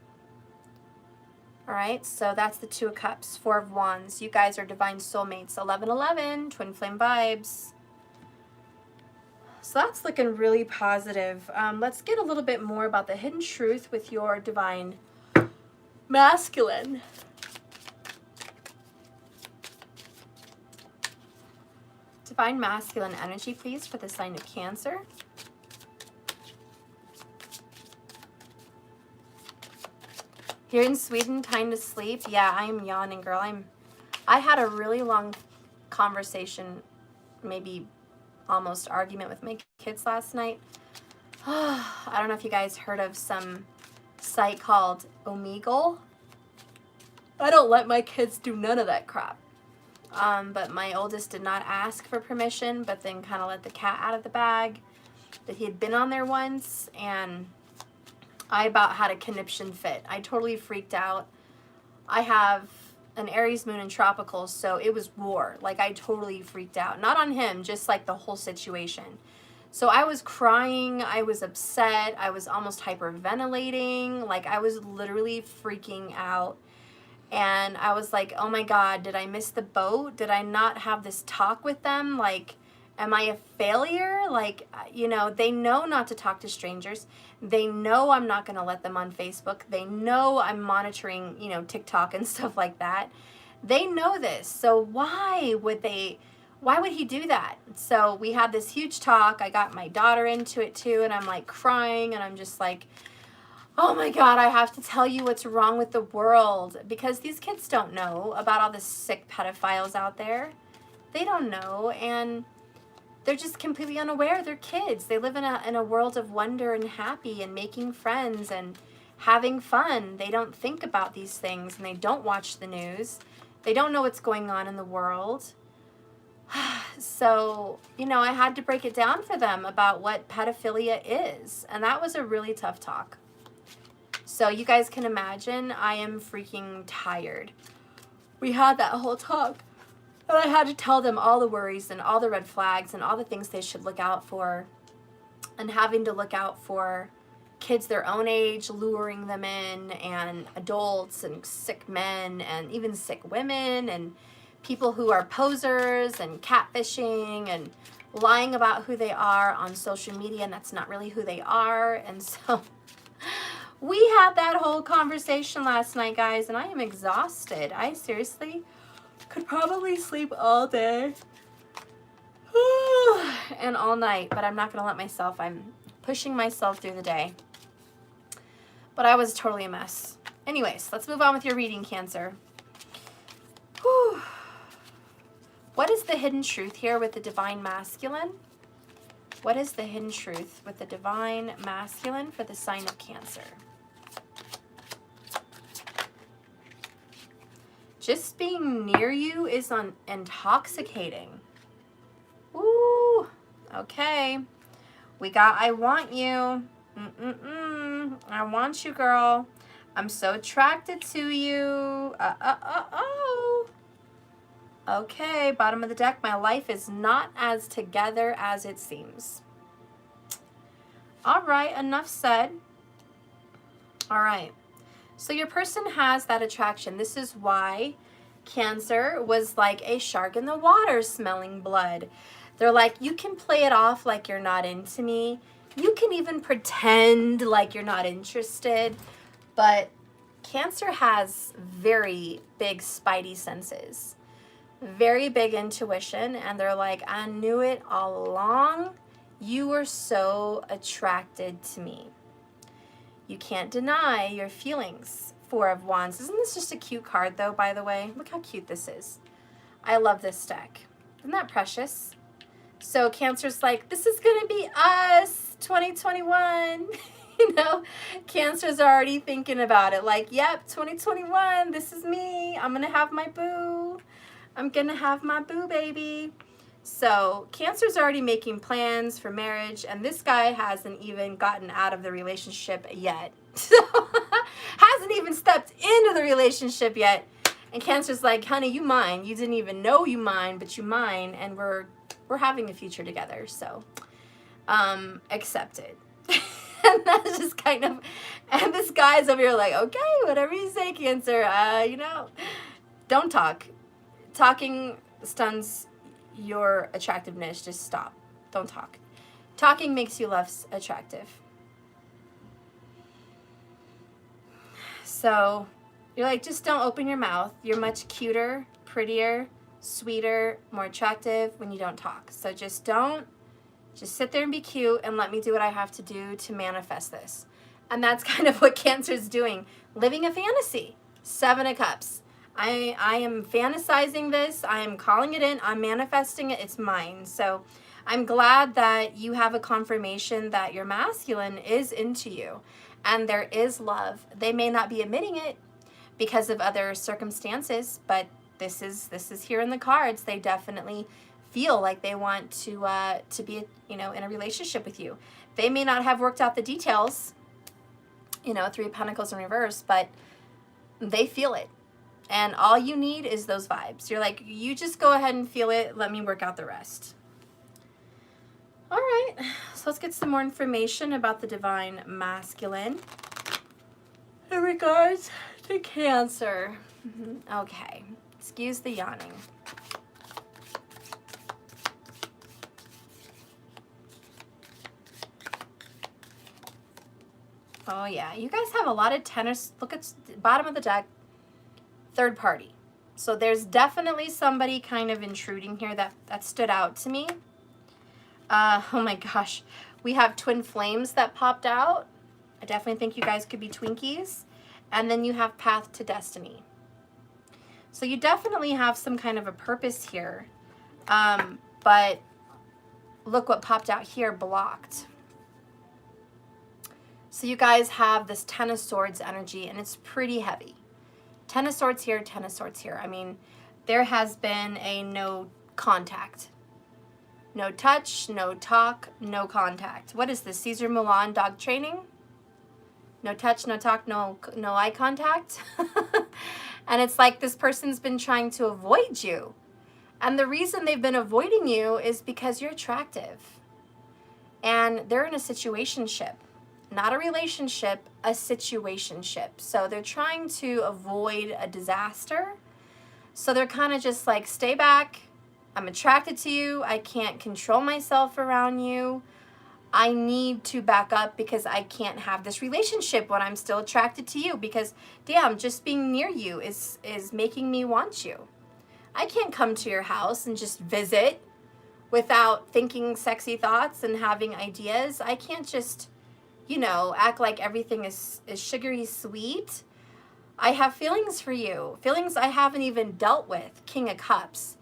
All right, so that's the Two of Cups, Four of Wands. You guys are divine soulmates. 11-11, twin flame vibes. So that's looking really positive. Let's get a little bit more about the hidden truth with your divine masculine. Divine masculine energy, please, for the sign of Cancer. Here in Sweden, time to sleep. Yeah, I am yawning, girl. I had a really long conversation, maybe almost argument with my kids last night. I don't know if you guys heard of some site called Omegle. I don't let my kids do none of that crap. But my oldest did not ask for permission, but then kind of let the cat out of the bag. That he had been on there once, and I about had a conniption fit. I totally freaked out. I have an Aries moon in tropical, so it was war. Like, I totally freaked out. Not on him, just like the whole situation. So I was crying, I was upset, I was almost hyperventilating, like I was literally freaking out. And I was like, oh my God, did I miss the boat? Did I not have this talk with them? Like, am I a failure? Like, you know, they know not to talk to strangers. They know I'm not going to let them on Facebook. They know I'm monitoring, you know, TikTok and stuff like that. They know this. So why would he do that? So we had this huge talk. I got my daughter into it too, and I'm like crying, and I'm just like, oh my God, I have to tell you what's wrong with the world, because these kids don't know about all the sick pedophiles out there. They don't know, and they're just completely unaware. They're kids. They live in a world of wonder and happy and making friends and having fun. They don't think about these things, and they don't watch the news. They don't know what's going on in the world. So, you know, I had to break it down for them about what pedophilia is, and that was a really tough talk. So you guys can imagine I am freaking tired. We had that whole talk, and I had to tell them all the worries and all the red flags and all the things they should look out for, and having to look out for kids their own age, luring them in, and adults and sick men and even sick women and people who are posers and catfishing and lying about who they are on social media, and that's not really who they are. And so we had that whole conversation last night, guys, and I am exhausted. I seriously could probably sleep all day and all night, but I'm not going to let myself. I'm pushing myself through the day. But I was totally a mess. Anyways, let's move on with your reading, Cancer. Whew. What is the hidden truth here with the Divine Masculine? What is the hidden truth with the Divine Masculine for the sign of Cancer? Just being near you is intoxicating. Ooh, okay. We got I want you. I want you, girl. I'm so attracted to you. Oh. Okay, bottom of the deck. My life is not as together as it seems. All right, enough said. All right. So your person has that attraction. This is why Cancer was like a shark in the water smelling blood. They're like, you can play it off like you're not into me. You can even pretend like you're not interested. But Cancer has very big spidey senses, very big intuition. And they're like, I knew it all along. You were so attracted to me. You can't deny your feelings. Four of Wands. Isn't this just a cute card, though, by the way? Look how cute this is. I love this deck. Isn't that precious? So Cancer's like, this is going to be us, 2021. You know, Cancer's already thinking about it. Like, yep, 2021, this is me. I'm going to have my boo. I'm going to have my boo, baby. So Cancer's already making plans for marriage, and this guy hasn't even gotten out of the relationship yet. So hasn't even stepped into the relationship yet. And Cancer's like, honey, you mine. You didn't even know you mine, but you mine, and we're having a future together. So accept it. And that's just kind of, and this guy's over here like, okay, whatever you say, Cancer. You know, don't talk. Talking stuns your attractiveness. Just stop. Don't talk. Talking makes you less attractive. So you're like, just don't open your mouth. You're much cuter, prettier, sweeter, more attractive when you don't talk. So just sit there and be cute and let me do what I have to do to manifest this. And that's kind of what Cancer is doing, living a fantasy. Seven of Cups. I am fantasizing this. I am calling it in. I'm manifesting it. It's mine. So I'm glad that you have a confirmation that your masculine is into you and there is love. They may not be admitting it because of other circumstances, but this is here in the cards. They definitely feel like they want to be, you know, in a relationship with you. They may not have worked out the details, you know, Three of Pentacles in reverse, but they feel it. And all you need is those vibes. You're like, you just go ahead and feel it. Let me work out the rest. All right, so let's get some more information about the Divine Masculine in regards to Cancer. Okay, excuse the yawning. Oh yeah, you guys have a lot of tennis. Look at the bottom of the deck. Third party. So there's definitely somebody kind of intruding here that stood out to me. Oh my gosh. We have twin flames that popped out. I definitely think you guys could be Twinkies. And then you have path to destiny. So you definitely have some kind of a purpose here. But look what popped out here, blocked. So you guys have this Ten of Swords energy, and it's pretty heavy. Ten of Swords here, Ten of Swords here. I mean, there has been a no contact. No touch, no talk, no contact. What is this, Caesar Milan dog training? No touch, no talk, no eye contact. And it's like this person's been trying to avoid you. And the reason they've been avoiding you is because you're attractive. And they're in a situationship. Not a relationship, a situationship. So they're trying to avoid a disaster. So they're kind of just like, stay back. I'm attracted to you. I can't control myself around you. I need to back up because I can't have this relationship when I'm still attracted to you, because damn, just being near you is making me want you. I can't come to your house and just visit without thinking sexy thoughts and having ideas. I can't just, you know, act like everything is sugary sweet. I have feelings for you. Feelings I haven't even dealt with. King of Cups.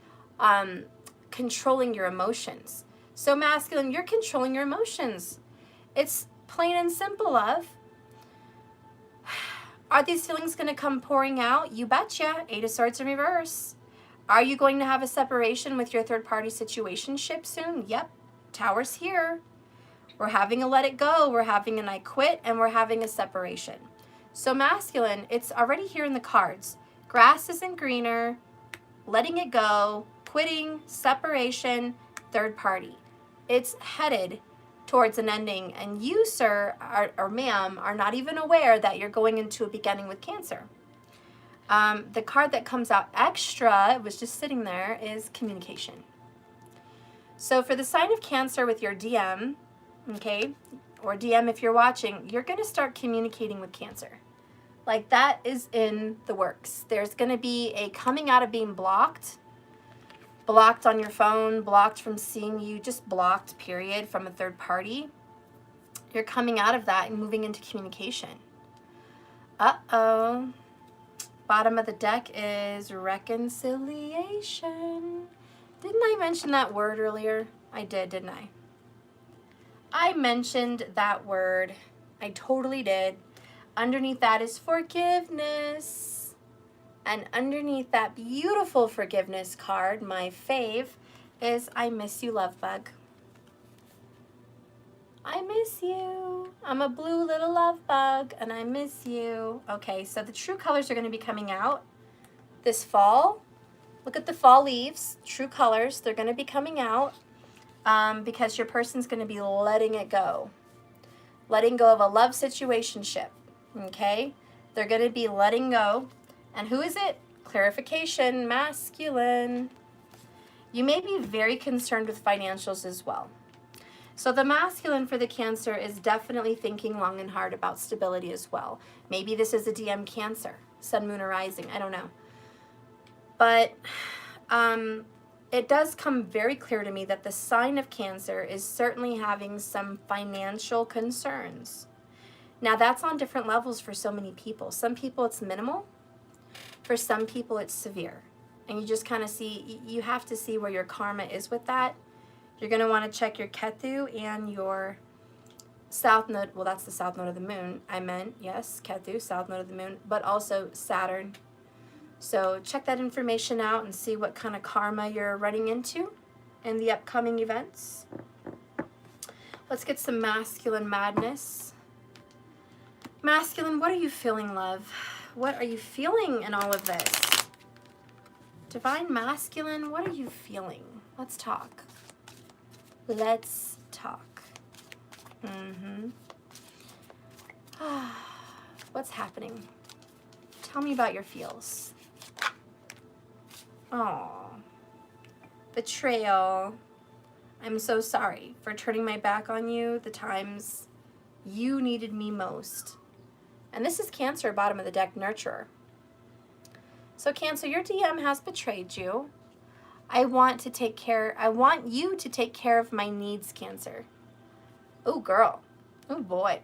Controlling your emotions. So masculine, you're controlling your emotions. It's plain and simple, love. Are these feelings going to come pouring out? You betcha. Eight of Swords in reverse. Are you going to have a separation with your third party situationship soon? Yep. Tower's here. We're having a let it go. We're having an I quit, and we're having a separation. So masculine, it's already here in the cards. Grass isn't greener. Letting it go. Quitting. Separation. Third party. It's headed towards an ending, and you, sir, or ma'am, are not even aware that you're going into a beginning with Cancer. The card that comes out extra, it was just sitting there, is communication. So for the sign of Cancer with your DM, okay, or DM if you're watching, you're going to start communicating with Cancer. Like, that is in the works. There's going to be a coming out of being blocked on your phone, blocked from seeing you, just blocked, period, from a third party. You're coming out of that and moving into communication. Uh-oh. Bottom of the deck is reconciliation. Didn't I mention that word earlier? I did, didn't I? I mentioned that word. I totally did. Underneath that is forgiveness. And underneath that beautiful forgiveness card, my fave, is I miss you, love bug. I miss you. I'm a blue little love bug, and I miss you. Okay, so the true colors are going to be coming out this fall. Look at the fall leaves, true colors. They're going to be coming out because your person's going to be letting it go. Letting go of a love situationship, okay? They're going to be letting go. And who is it? Clarification, masculine. You may be very concerned with financials as well. So the masculine for the Cancer is definitely thinking long and hard about stability as well. Maybe this is a DM Cancer, Sun, Moon, or Rising, I don't know. But it does come very clear to me that the sign of Cancer is certainly having some financial concerns. Now that's on different levels for so many people. Some people it's minimal. For some people it's severe. And you just kind of see, you have to see where your karma is with that. You're going to want to check your Ketu and your south node. Well, that's the south node of the moon. I meant, yes, Ketu, south node of the moon, but also Saturn. So check that information out and see what kind of karma you're running into in the upcoming events. Let's get some masculine madness. Masculine, what are you feeling, love? What are you feeling in all of this? Divine masculine, what are you feeling? Let's talk. Let's talk. What's happening? Tell me about your feels. Oh, betrayal. I'm so sorry for turning my back on you the times you needed me most. And this is Cancer, bottom of the deck, nurturer. So Cancer, your DM has betrayed you. I want you to take care of my needs, Cancer. Oh, girl. Oh, boy.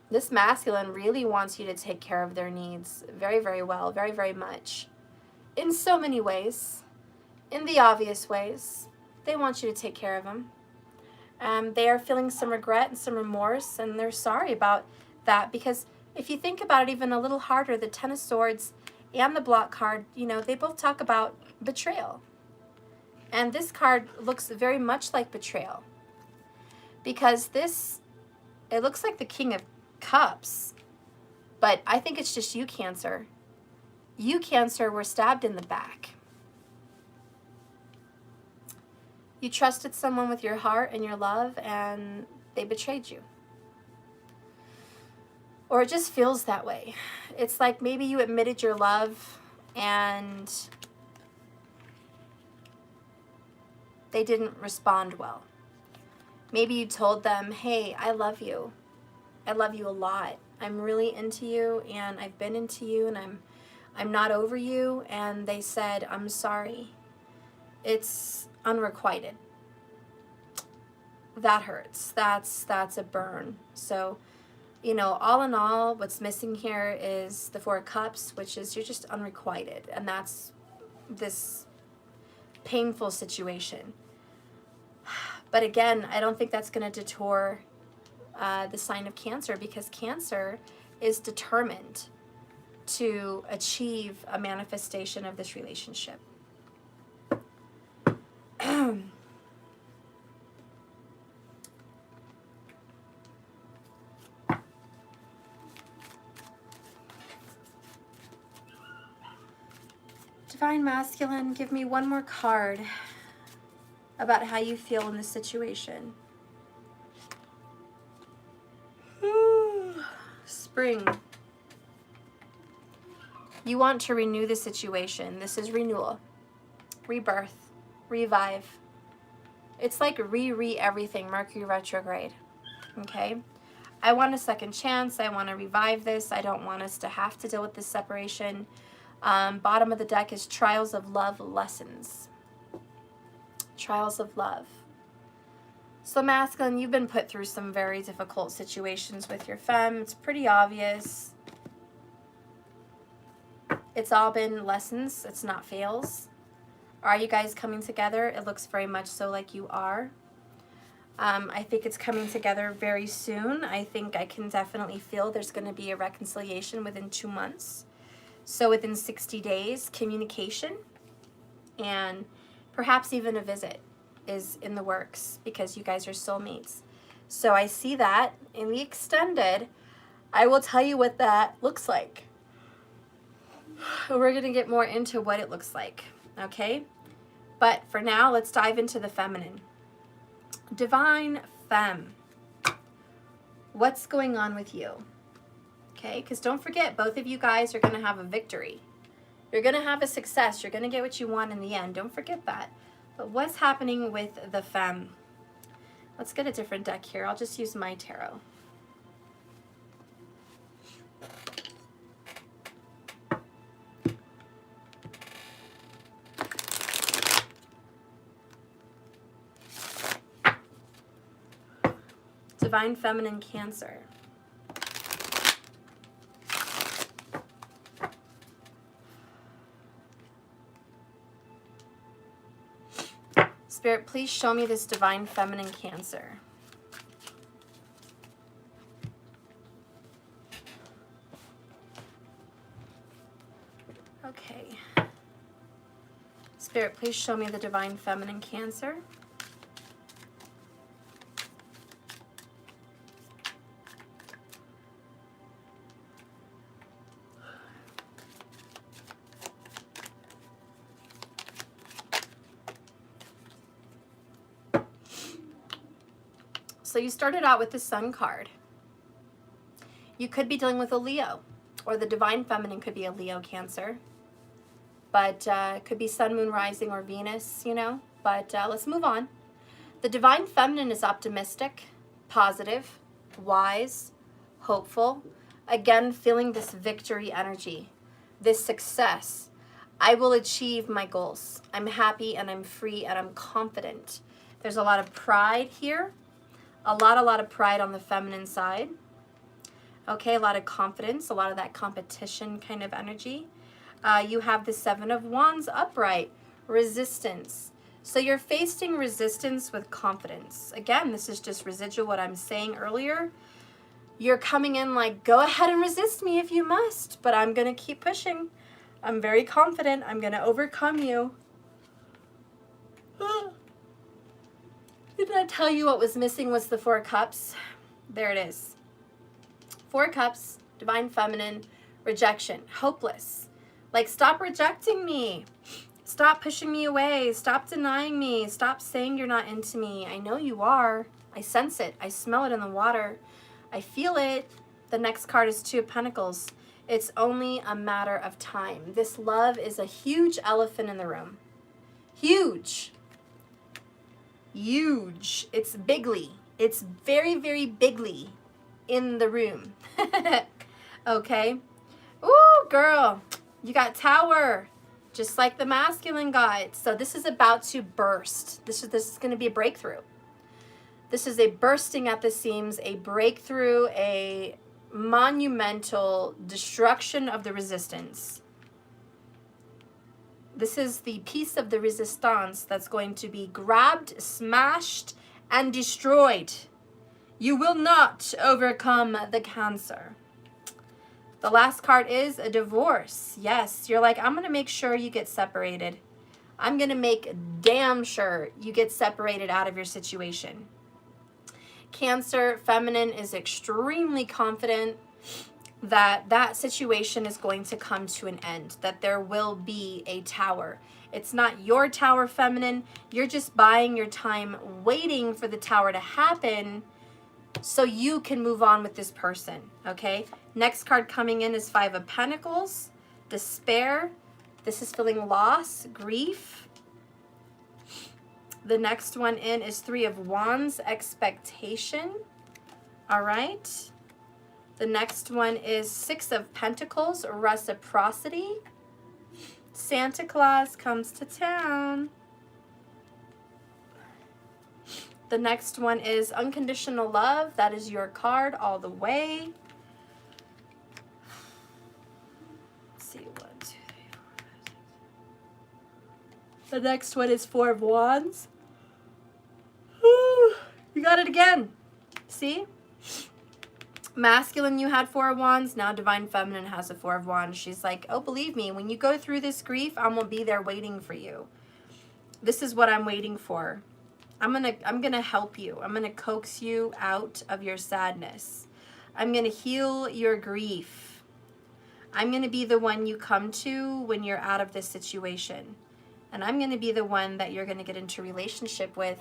This masculine really wants you to take care of their needs very, very well, very, very much. In so many ways. In the obvious ways. They want you to take care of them. They are feeling some regret and some remorse, and they're sorry about that, because if you think about it even a little harder, the Ten of Swords and the block card, you know, they both talk about betrayal. And this card looks very much like betrayal. Because this, it looks like the King of Cups. But I think it's just you, Cancer. You, Cancer, were stabbed in the back. You trusted someone with your heart and your love, and they betrayed you. Or it just feels that way. It's like maybe you admitted your love and they didn't respond well. Maybe you told them, hey, I love you. I love you a lot. I'm really into you, and I've been into you, and I'm not over you. And they said, I'm sorry. It's unrequited. That hurts. That's a burn. So, you know, all in all, what's missing here is the Four of Cups, which is you're just unrequited. And that's this painful situation. But again, I don't think that's going to deter the sign of Cancer, because Cancer is determined to achieve a manifestation of this relationship. Divine Masculine, give me one more card about how you feel in this situation. Spring. You want to renew the situation. This is renewal, rebirth, revive. It's like re everything, Mercury retrograde. Okay? I want a second chance. I want to revive this. I don't want us to have to deal with this separation. Bottom of the deck is Trials of Love Lessons. Trials of Love. So masculine, you've been put through some very difficult situations with your femme. It's pretty obvious. It's all been lessons. It's not fails. Are you guys coming together? It looks very much so like you are. I think it's coming together very soon. I think I can definitely feel there's going to be a reconciliation within 2 months. So within 60 days, communication and perhaps even a visit is in the works, because you guys are soulmates. So I see that in the extended. I will tell you what that looks like. We're going to get more into what it looks like, okay? But for now, let's dive into the feminine. Divine Femme. What's going on with you? Okay, because don't forget, both of you guys are going to have a victory. You're going to have a success. You're going to get what you want in the end. Don't forget that. But what's happening with the femme? Let's get a different deck here. I'll just use my tarot. Divine Feminine Cancer. Spirit, please show me this divine feminine Cancer. Okay. Spirit, please show me the divine feminine Cancer. So you started out with the Sun card. You could be dealing with a Leo, or the divine feminine could be a Leo Cancer. But it could be Sun, Moon, Rising, or Venus, you know. But let's move on. The divine feminine is optimistic, positive, wise, hopeful. Again, feeling this victory energy, this success. I will achieve my goals. I'm happy and I'm free and I'm confident. There's a lot of pride here. A lot of pride on the feminine side. Okay, a lot of confidence, a lot of that competition kind of energy. You have the Seven of Wands upright, resistance. So you're facing resistance with confidence. Again, this is just residual what I'm saying earlier. You're coming in like, go ahead and resist me if you must, but I'm going to keep pushing. I'm very confident. I'm going to overcome you. Didn't I tell you what was missing was the Four of Cups? There it is. Four of Cups, divine feminine, rejection, hopeless. Like, stop rejecting me. Stop pushing me away. Stop denying me. Stop saying you're not into me. I know you are. I sense it. I smell it in the water. I feel it. The next card is Two of Pentacles. It's only a matter of time. This love is a huge elephant in the room. Huge. Huge. It's bigly. It's very, very bigly in the room. Okay. Ooh, girl. You got Tower. Just like the masculine got. So this is about to burst. This is going to be a breakthrough. This is a bursting at the seams, a breakthrough, a monumental destruction of the resistance. This is the piece of the resistance that's going to be grabbed, smashed, and destroyed. You will not overcome the Cancer. The last card is a divorce. Yes, you're like, I'm going to make sure you get separated. I'm going to make damn sure you get separated out of your situation. Cancer, feminine, is extremely confident that that situation is going to come to an end, that there will be a tower. It's not your tower, feminine. You're just buying your time waiting for the tower to happen so you can move on with this person, okay? Next card coming in is Five of Pentacles, despair. This is feeling loss, grief. The next one in is Three of Wands, expectation. All right. The next one is Six of Pentacles, reciprocity. Santa Claus comes to town. The next one is unconditional love. That is your card all the way. Let's see, 1, 2, 3, 4, 5, 6. The next one is Four of Wands. You got it again. See? Masculine, you had Four of Wands. Now Divine Feminine has a Four of Wands. She's like, oh, believe me, when you go through this grief, I'm going to be there waiting for you. This is what I'm waiting for. I'm gonna help you. I'm gonna coax you out of your sadness. I'm gonna heal your grief. I'm gonna be the one you come to when you're out of this situation. And I'm gonna be the one that you're gonna get into a relationship with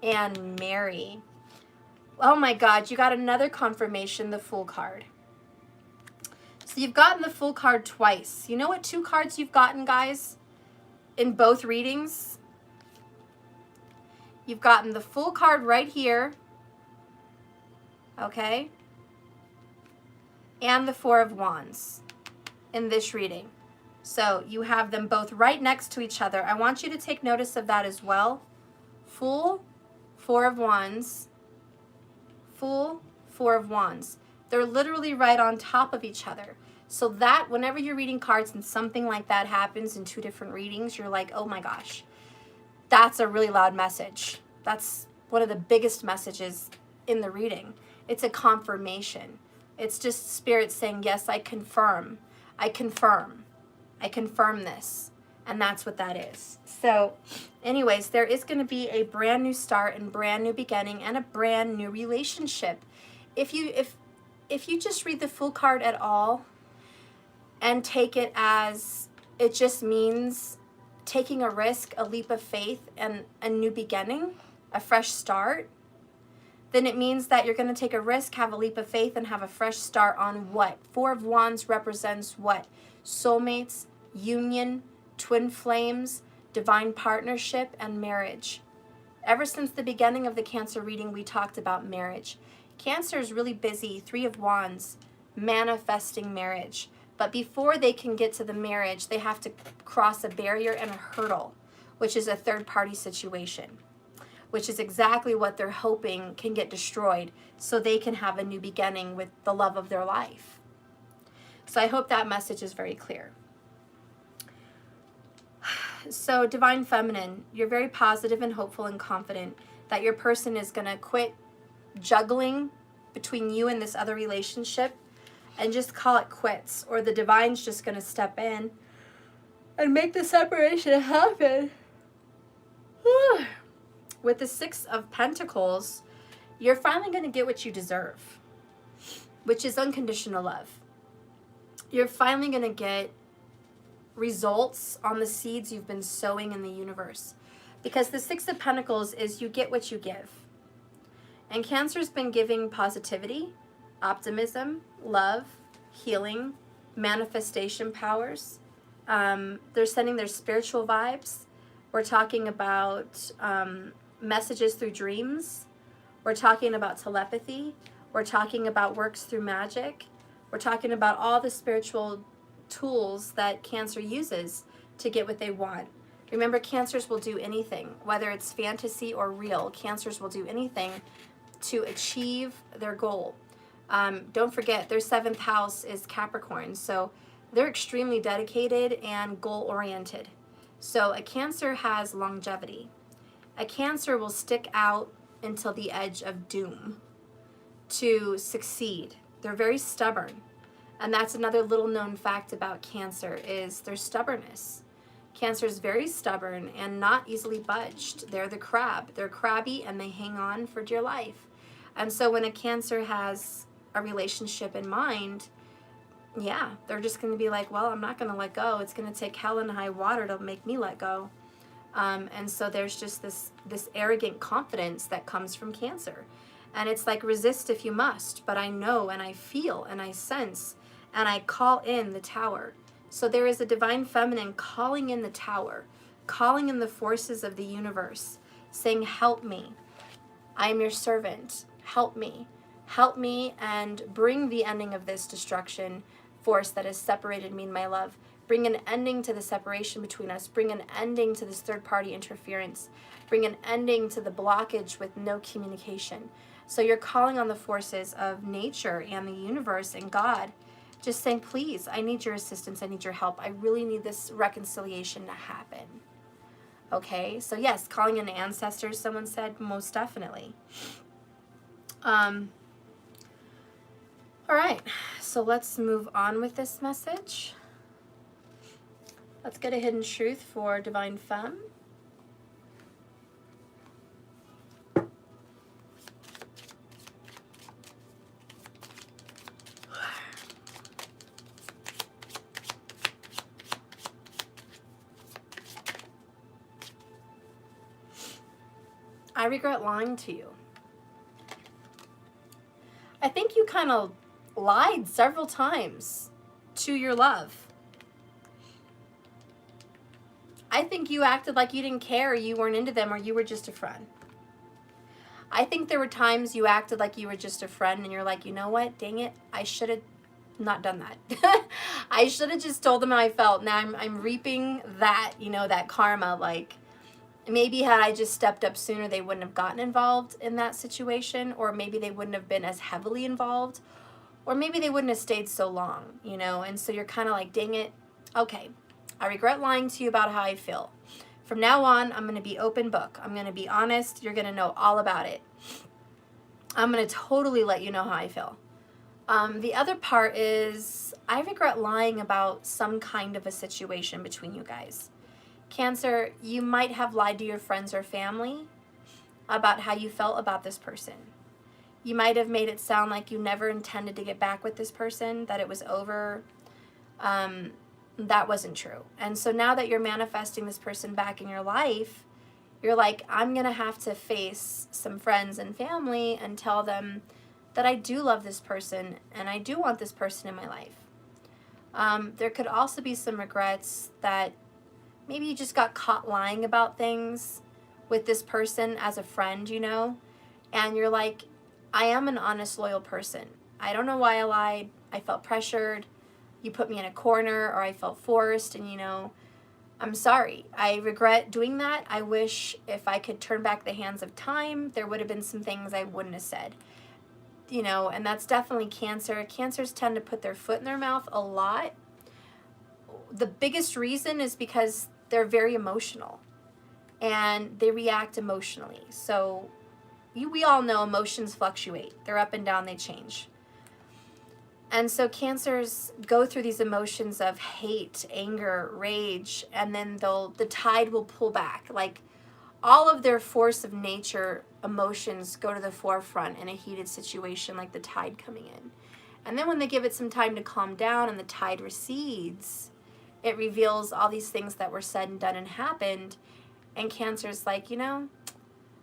and marry. Oh my God, you got another confirmation, the Fool card. So you've gotten the Fool card twice. You know what 2 cards you've gotten, guys, in both readings? You've gotten the Fool card right here, okay, and the Four of Wands in this reading. So you have them both right next to each other. I want you to take notice of that as well. Fool, Four of Wands, Fool, Four of Wands. They're literally right on top of each other. So that whenever you're reading cards and something like that happens in 2 different readings, you're like, oh my gosh. That's a really loud message. That's one of the biggest messages in the reading. It's a confirmation. It's just Spirit saying, yes, I confirm. I confirm. I confirm this. And that's what that is. So anyways, there is going to be a brand new start and brand new beginning and a brand new relationship. If you just read the full card at all and take it as it just means taking a risk, a leap of faith, and a new beginning, a fresh start, then it means that you're going to take a risk, have a leap of faith, and have a fresh start on what? Four of Wands represents what? Soulmates, union, twin flames, divine partnership, and marriage. Ever since the beginning of the Cancer reading, we talked about marriage. Cancer is really busy, Three of Wands, manifesting marriage. But before they can get to the marriage, they have to cross a barrier and a hurdle, which is a third-party situation, which is exactly what they're hoping can get destroyed so they can have a new beginning with the love of their life. So I hope that message is very clear. So Divine Feminine, you're very positive and hopeful and confident that your person is going to quit juggling between you and this other relationship and just call it quits, or the Divine's just going to step in and make the separation happen. With the Six of Pentacles, you're finally going to get what you deserve, which is unconditional love. You're finally going to get results on the seeds you've been sowing in the universe. Because the Six of Pentacles is you get what you give. And Cancer's been giving positivity, optimism, love, healing, manifestation powers. They're sending their spiritual vibes. We're talking about messages through dreams. We're talking about telepathy. We're talking about works through magic. We're talking about all the spiritual tools that Cancer uses to get what they want. Remember, Cancers will do anything, whether it's fantasy or real. Cancers will do anything to achieve their goal. Don't forget, their 7th house is Capricorn, so they're extremely dedicated and goal-oriented. So a Cancer has longevity. A Cancer will stick out until the edge of doom to succeed. They're very stubborn. And that's another little known fact about Cancer is their stubbornness. Cancer is very stubborn and not easily budged. They're the crab. They're crabby and they hang on for dear life. And so when a Cancer has a relationship in mind, yeah, they're just going to be like, well, I'm not going to let go. It's going to take hell and high water to make me let go. And so there's just this arrogant confidence that comes from Cancer. And it's like, resist if you must, but I know and I feel and I sense and I call in the Tower. So there is a Divine Feminine calling in the Tower, calling in the forces of the universe, saying, help me. I am your servant. Help me. Help me and bring the ending of this destruction force that has separated me and my love. Bring an ending to the separation between us. Bring an ending to this third-party interference. Bring an ending to the blockage with no communication. So you're calling on the forces of nature and the universe and God, just saying, please, I need your assistance. I need your help. I really need this reconciliation to happen. Okay, so yes, calling in the ancestors, someone said, most definitely. All right, so let's move on with this message. Let's get a hidden truth for Divine Femme. I regret lying to you. I think you kind of lied several times to your love. I think you acted like you didn't care, you weren't into them, or you were just a friend. I think there were times you acted like you were just a friend and you're like, you know what, dang it, I should have not done that. I should have just told them how I felt. Now I'm reaping that, you know, that karma. Like, maybe had I just stepped up sooner, they wouldn't have gotten involved in that situation, or maybe they wouldn't have been as heavily involved, or maybe they wouldn't have stayed so long, you know, and so you're kind of like, dang it, okay, I regret lying to you about how I feel. From now on, I'm going to be open book. I'm going to be honest. You're going to know all about it. I'm going to totally let you know how I feel. The other part is I regret lying about some kind of a situation between you guys. Cancer, you might have lied to your friends or family about how you felt about this person. You might have made it sound like you never intended to get back with this person, that it was over. That wasn't true. And so now that you're manifesting this person back in your life, you're like, I'm going to have to face some friends and family and tell them that I do love this person and I do want this person in my life. There could also be some regrets that maybe you just got caught lying about things with this person as a friend, you know, and you're like, I am an honest, loyal person. I don't know why I lied. I felt pressured. You put me in a corner, or I felt forced, and, you know, I'm sorry. I regret doing that. I wish if I could turn back the hands of time, there would have been some things I wouldn't have said. You know, and that's definitely Cancer. Cancers tend to put their foot in their mouth a lot. The biggest reason is because they're very emotional and they react emotionally. So we all know emotions fluctuate. They're up and down, they change. And so Cancers go through these emotions of hate, anger, rage, and then the tide will pull back. Like all of their force of nature emotions go to the forefront in a heated situation, like the tide coming in. And then when they give it some time to calm down and the tide recedes, it reveals all these things that were said and done and happened. And Cancer's like, you know,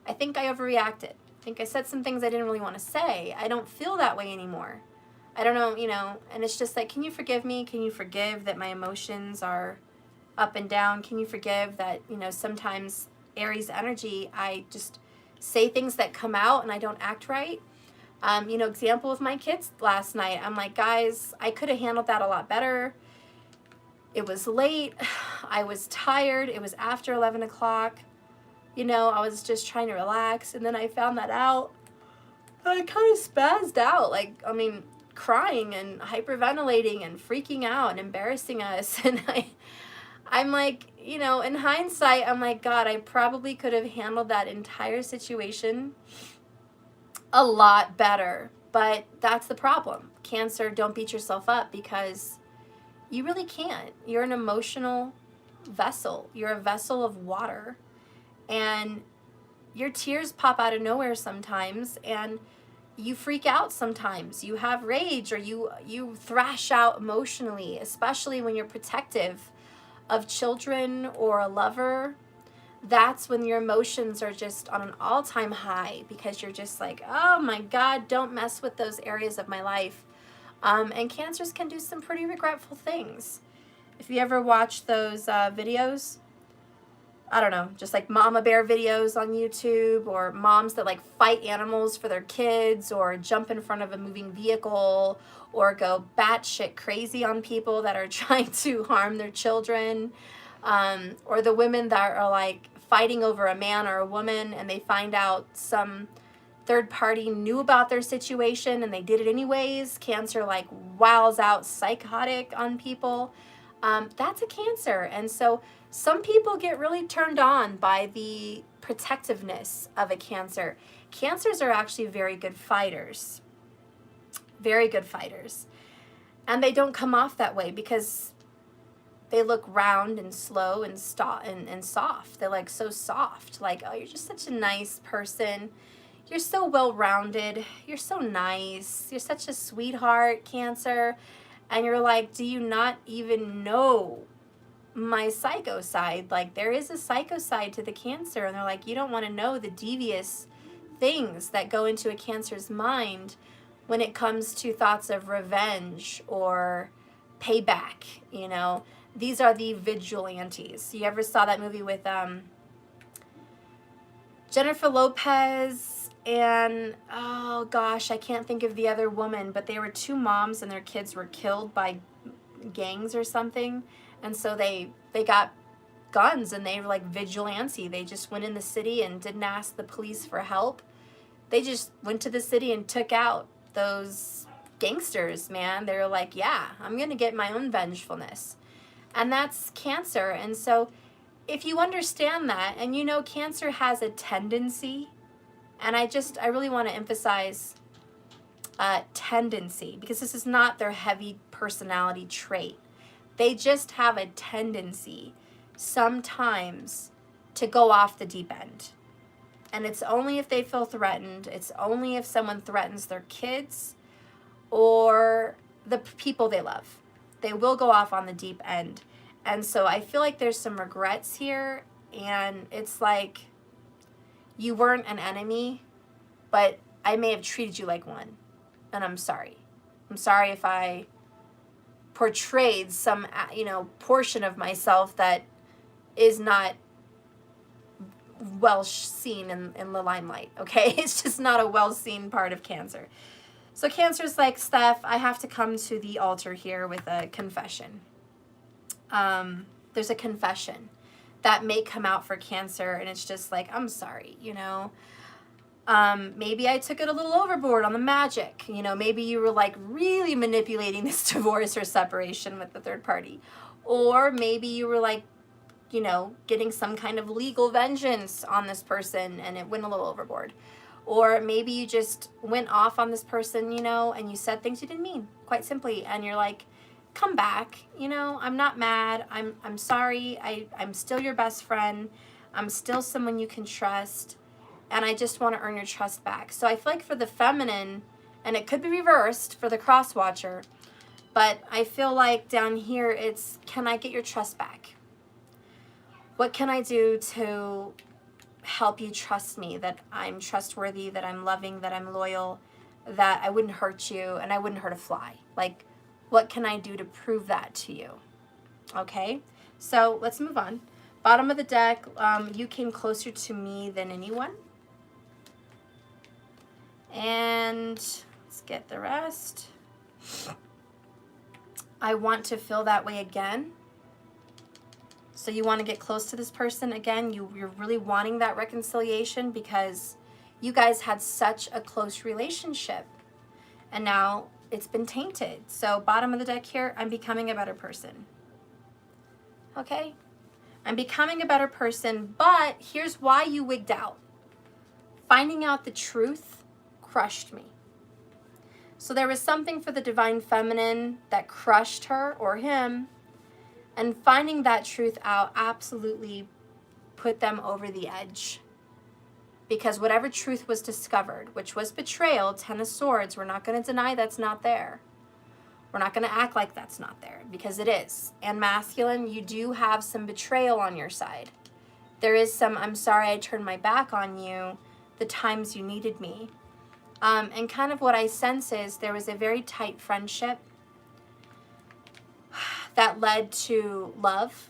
I think I overreacted. I think I said some things I didn't really want to say. I don't feel that way anymore. I don't know, you know, and it's just like, can you forgive me? Can you forgive that my emotions are up and down? Can you forgive that, you know, sometimes Aries energy, I just say things that come out and I don't act right? You know, example with my kids last night, I'm like, guys, I could have handled that a lot better. It was late. I was tired. It was after 11 o'clock. You know, I was just trying to relax. And then I found that out. I kind of spazzed out. Like, I mean, crying and hyperventilating and freaking out and embarrassing us. And I'm like, you know, in hindsight, I'm like, God, I probably could have handled that entire situation a lot better. But that's the problem. Cancer, don't beat yourself up because you really can't. You're an emotional vessel. You're a vessel of water. And your tears pop out of nowhere sometimes. And you freak out sometimes. You have rage or you thrash out emotionally, especially when you're protective of children or a lover. That's when your emotions are just on an all-time high because you're just like, oh my God, don't mess with those areas of my life. And Cancers can do some pretty regretful things. If you ever watch those videos, I don't know, just like mama bear videos on YouTube, or moms that like fight animals for their kids, or jump in front of a moving vehicle, or go batshit crazy on people that are trying to harm their children, or the women that are like fighting over a man or a woman and they find out some third party knew about their situation and they did it anyways. Cancer like wows out psychotic on people. That's a Cancer. And so some people get really turned on by the protectiveness of a Cancer. Cancers are actually very good fighters. Very good fighters. And they don't come off that way because they look round and slow and soft. They're like so soft. Like, oh, you're just such a nice person. You're so well-rounded. You're so nice. You're such a sweetheart, Cancer. And you're like, do you not even know my psycho side? Like, there is a psycho side to the Cancer. And they're like, you don't want to know the devious things that go into a Cancer's mind when it comes to thoughts of revenge or payback, you know. These are the vigilantes. You ever saw that movie with Jennifer Lopez and, oh gosh, I can't think of the other woman, but they were two moms and their kids were killed by gangs or something. And so they got guns and they were like vigilante. They just went in the city and didn't ask the police for help. They just went to the city and took out those gangsters, man. They were like, yeah, I'm going to get my own vengefulness. And that's Cancer. And so if you understand that, and you know Cancer has a tendency, and I really want to emphasize tendency, because this is not their heavy personality trait. They just have a tendency sometimes to go off the deep end. And it's only if they feel threatened. It's only if someone threatens their kids or the people they love. They will go off on the deep end. And so I feel like there's some regrets here. And it's like, you weren't an enemy, but I may have treated you like one. And I'm sorry. I'm sorry if I portrayed some, portion of myself that is not well seen in the limelight, okay? It's just not a well seen part of Cancer. So Cancer's like, Steph, I have to come to the altar here with a confession. There's a confession that may come out for Cancer, and it's just like, I'm sorry, maybe I took it a little overboard on the magic. Maybe you were like really manipulating this divorce or separation with the third party. Or maybe you were like, getting some kind of legal vengeance on this person and it went a little overboard. Or maybe you just went off on this person, and you said things you didn't mean, quite simply. And you're like, come back, I'm not mad. I'm sorry. I'm still your best friend. I'm still someone you can trust. And I just want to earn your trust back. So I feel like for the feminine, and it could be reversed for the cross watcher, but I feel like down here it's, can I get your trust back? What can I do to help you trust me, that I'm trustworthy, that I'm loving, that I'm loyal, that I wouldn't hurt you and I wouldn't hurt a fly? Like, what can I do to prove that to you? Okay, so let's move on. Bottom of the deck, you came closer to me than anyone. And let's get the rest. I want to feel that way again. So you want to get close to this person again. You're really wanting that reconciliation because you guys had such a close relationship. And now it's been tainted. So bottom of the deck here, I'm becoming a better person. Okay? I'm becoming a better person, but here's why you wigged out. Finding out the truth crushed me. So there was something for the divine feminine that crushed her or him. And finding that truth out absolutely put them over the edge. Because whatever truth was discovered, which was betrayal, 10 of Swords, we're not going to deny that's not there. We're not going to act like that's not there, because it is. And masculine, you do have some betrayal on your side. There is some, I'm sorry I turned my back on you the times you needed me. And kind of what I sense is there was a very tight friendship that led to love,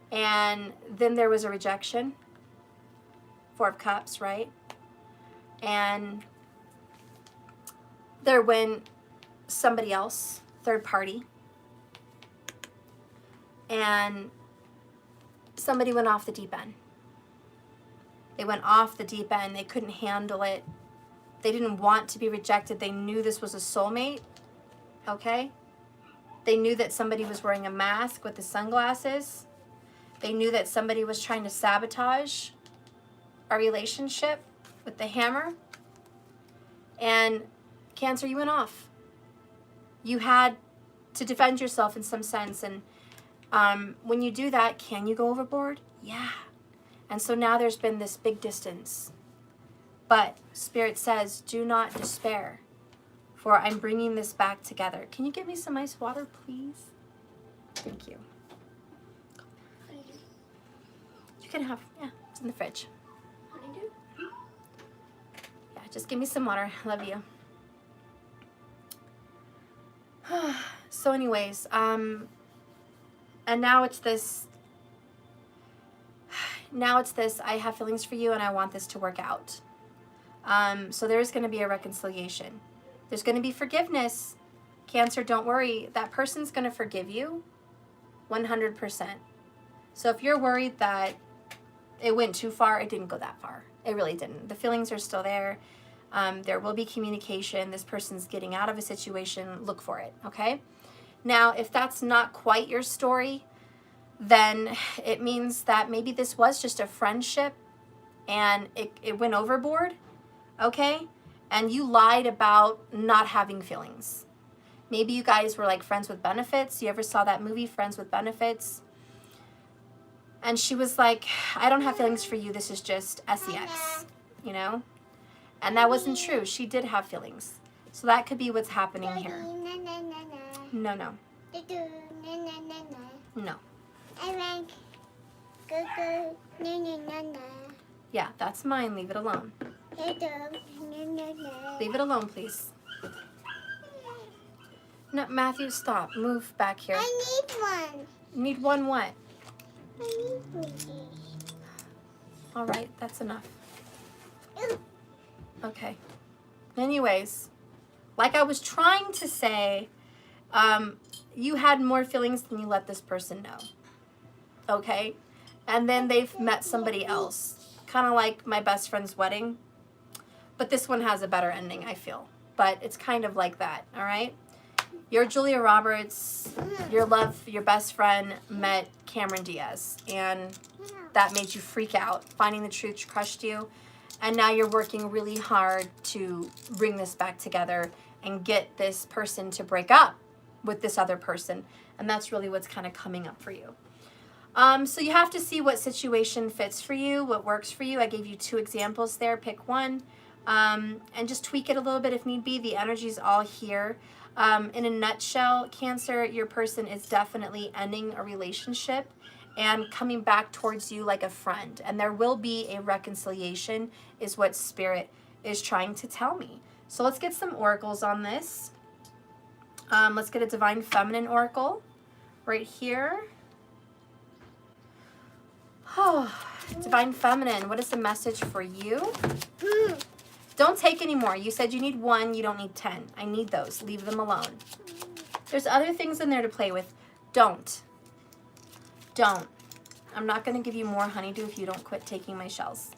and then there was a rejection. 4 of Cups, right? And there went somebody else, third party, and somebody went off the deep end. They went off the deep end. They couldn't handle it. They didn't want to be rejected. They knew this was a soulmate, okay? They knew that somebody was wearing a mask with the sunglasses. They knew that somebody was trying to sabotage our relationship with the hammer. And Cancer, you went off. You had to defend yourself in some sense. And when you do that, can you go overboard? Yeah. And so now there's been this big distance. But Spirit says, do not despair. For I'm bringing this back together. Can you get me some ice water, please? Thank you. You can have, yeah, it's in the fridge. Yeah, just give me some water. I love you. So anyways, and now it's this, I have feelings for you and I want this to work out. So there's going to be a reconciliation. There's going to be forgiveness. Cancer, don't worry. That person's going to forgive you 100%. So if you're worried that it went too far, it didn't go that far. It really didn't. The feelings are still there. There will be communication. This person's getting out of a situation. Look for it, okay? Now, if that's not quite your story, then it means that maybe this was just a friendship and it went overboard, okay? And you lied about not having feelings. Maybe you guys were like friends with benefits. You ever saw that movie, Friends with Benefits? And she was like, I don't have feelings for you. This is just sex, you know? And that wasn't true. She did have feelings. So that could be what's happening here. No, no. No. Yeah, that's mine. Leave it alone. Leave it alone, please. No, Matthew, stop. Move back here. I need one. Need one what? I need one. All right, that's enough. Okay. Anyways, like I was trying to say, you had more feelings than you let this person know. Okay? And then they've met somebody else. Kind of like my best friend's wedding. But this one has a better ending, I feel. But it's kind of like that, all right? You're Julia Roberts, your best friend met Cameron Diaz, and that made you freak out. Finding the truth crushed you, and now you're working really hard to bring this back together and get this person to break up with this other person, and that's really what's kind of coming up for you. So you have to see what situation fits for you, what works for you. I gave you 2 examples there. Pick one, and just tweak it a little bit if need be. The energy's all here. In a nutshell, Cancer, your person is definitely ending a relationship and coming back towards you like a friend. And there will be a reconciliation is what Spirit is trying to tell me. So let's get some oracles on this. Let's get a Divine Feminine oracle right here. Oh, Divine Feminine, what is the message for you? Don't take any more. You said you need 1, you don't need 10. I need those. Leave them alone. There's other things in there to play with. Don't. Don't. I'm not going to give you more honeydew if you don't quit taking my shells.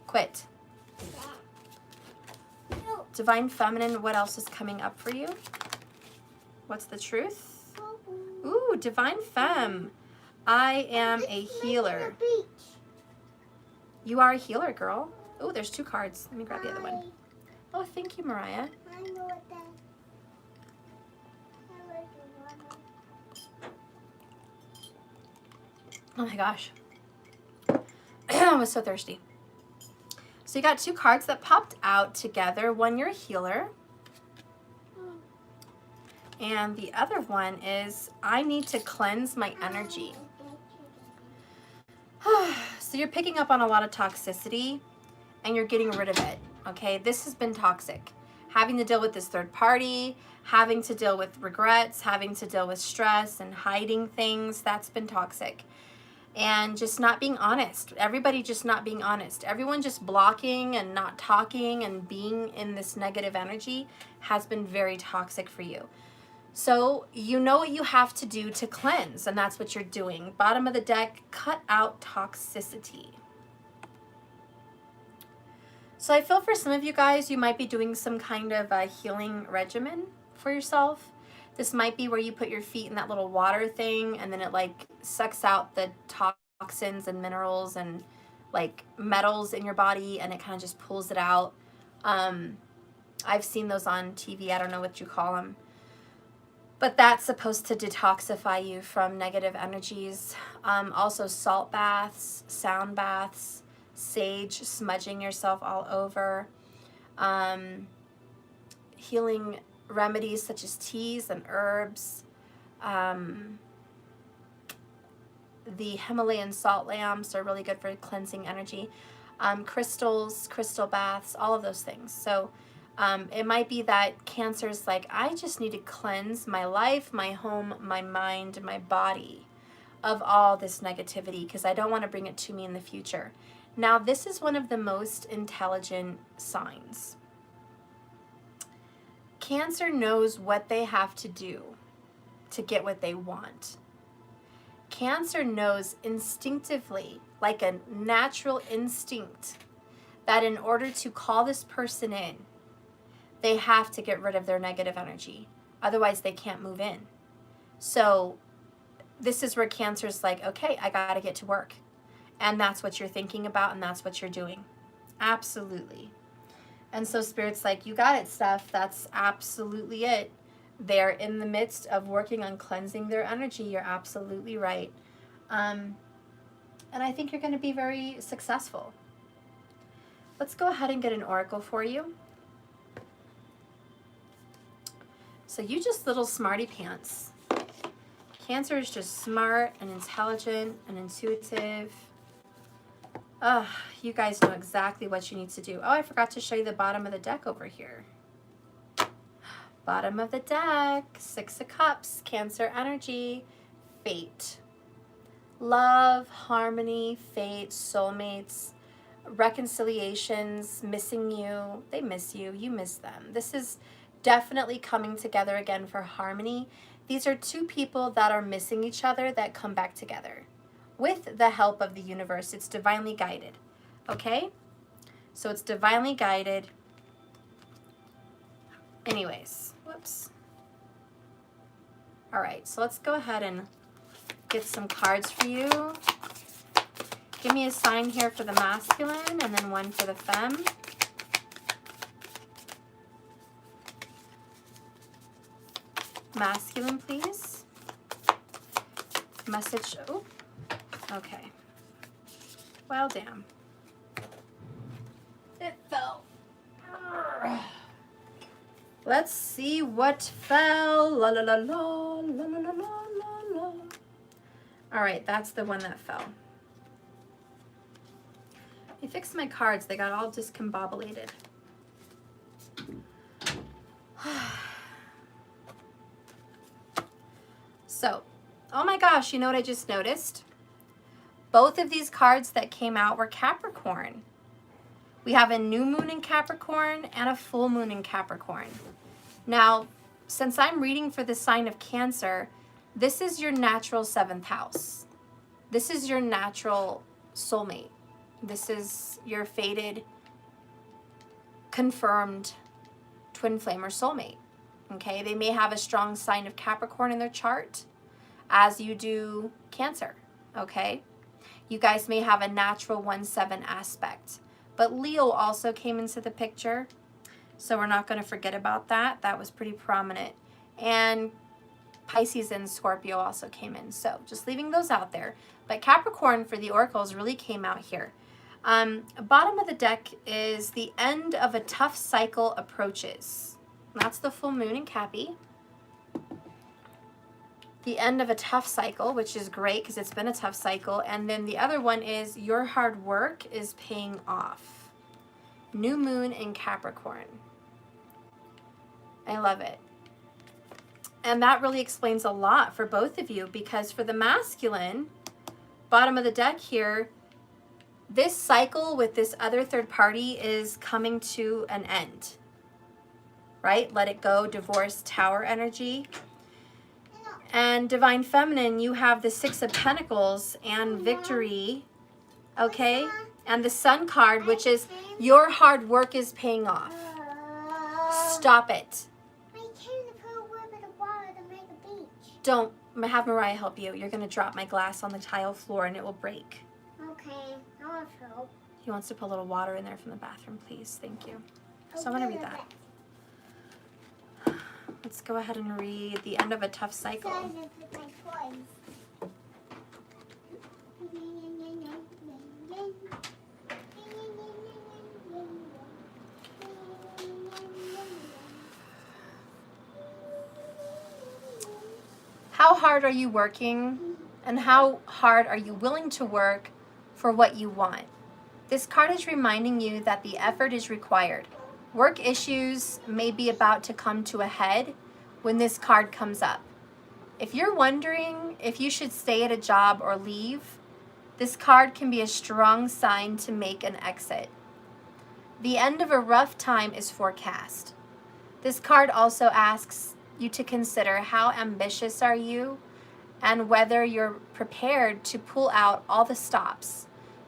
Quit. Divine Feminine, what else is coming up for you? What's the truth? Ooh, Divine Femme. I am a healer. You are a healer, girl. Oh, there's 2 cards. Let me grab the other one. Oh, thank you, Mariah. I know what that. Oh my gosh. I was so thirsty. So you got 2 cards that popped out together. One, you're a healer. And the other one is, I need to cleanse my energy. So you're picking up on a lot of toxicity and you're getting rid of it, okay? This has been toxic. Having to deal with this third party, having to deal with regrets, having to deal with stress and hiding things, that's been toxic. And just not being honest. Everybody just not being honest. Everyone just blocking and not talking and being in this negative energy has been very toxic for you. So you know what you have to do to cleanse, and that's what you're doing. Bottom of the deck, cut out toxicity. So I feel for some of you guys, you might be doing some kind of a healing regimen for yourself. This might be where you put your feet in that little water thing and then it like sucks out the toxins and minerals and like metals in your body and it kind of just pulls it out. I've seen those on TV. I don't know what you call them. But that's supposed to detoxify you from negative energies. Also salt baths, sound baths, sage, smudging yourself all over, healing remedies such as teas and herbs, the Himalayan salt lamps are really good for cleansing energy, crystals, crystal baths, all of those things. So it might be that Cancer's like, I just need to cleanse my life, my home, my mind, my body of all this negativity because I don't want to bring it to me in the future. Now, this is one of the most intelligent signs. Cancer knows what they have to do to get what they want. Cancer knows instinctively, like a natural instinct, that in order to call this person in, they have to get rid of their negative energy. Otherwise, they can't move in. So this is where Cancer's like, okay, I got to get to work. And that's what you're thinking about, and that's what you're doing. Absolutely. And so Spirit's like, you got it, Steph. That's absolutely it. They're in the midst of working on cleansing their energy. You're absolutely right. And I think you're going to be very successful. Let's go ahead and get an oracle for you. So you just little smarty pants. Cancer is just smart and intelligent and intuitive. You guys know exactly what you need to do. Oh, I forgot to show you the bottom of the deck over here. Bottom of the deck, Six of Cups, Cancer energy, fate. Love, harmony, fate, soulmates, reconciliations, missing you. They miss you, you miss them. This is definitely coming together again for harmony. These are two people that are missing each other that come back together. With the help of the universe, it's divinely guided, okay? So it's divinely guided. Anyways, whoops. All right, so let's go ahead and get some cards for you. Give me a sign here for the masculine and then one for the femme. Masculine, please. Message, oh, okay. Well, damn. It fell. Let's see what fell. La la la la, la la la la la. All right, that's the one that fell. I fixed my cards. They got all discombobulated. So, oh my gosh, you know what I just noticed? Both of these cards that came out were Capricorn. We have a new moon in Capricorn and a full moon in Capricorn. Now, since I'm reading for the sign of Cancer, this is your natural 7th house. This is your natural soulmate. This is your fated, confirmed twin flame or soulmate. Okay, they may have a strong sign of Capricorn in their chart, as you do Cancer, okay? You guys may have a natural 1-7 aspect. But Leo also came into the picture, so we're not going to forget about that. That was pretty prominent. And Pisces and Scorpio also came in, so just leaving those out there. But Capricorn for the oracles really came out here. Bottom of the deck is the end of a tough cycle approaches. That's the full moon in Cappy. The end of a tough cycle, which is great because it's been a tough cycle. And then the other one is your hard work is paying off. New moon in Capricorn. I love it. And that really explains a lot for both of you, because for the masculine, bottom of the deck here, this cycle with this other third party is coming to an end. Right? Let it go, divorce, Tower energy. And Divine Feminine, you have the Six of Pentacles and Victory, okay? And the Sun card, which is your hard work is paying off. Stop it. I came to put a little bit of water to make a beach. Don't have Mariah help you. You're going to drop my glass on the tile floor and it will break. Okay, I want help. He wants to put a little water in there from the bathroom, please. Thank you. So I'm going to read that. Let's go ahead and read the end of a tough cycle. How hard are you working, and how hard are you willing to work for what you want? This card is reminding you that the effort is required. Work issues may be about to come to a head when this card comes up. If you're wondering if you should stay at a job or leave, this card can be a strong sign to make an exit. The end of a rough time is forecast. This card also asks you to consider how ambitious are you and whether you're prepared to pull out all the stops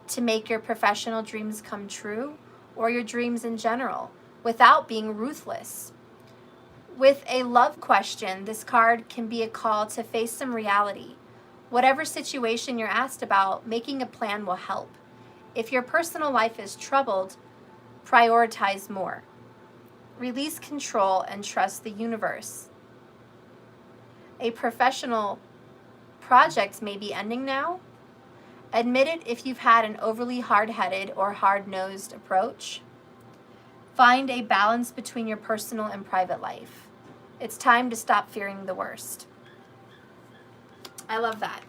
to make your professional dreams come true, or your dreams in general, without being ruthless. With a love question, this card can be a call to face some reality. Whatever situation you're asked about, making a plan will help. If your personal life is troubled, prioritize more. Release control and trust the universe. A professional project may be ending now. Admit it if you've had an overly hard-headed or hard-nosed approach. Find a balance between your personal and private life. It's time to stop fearing the worst. I love that.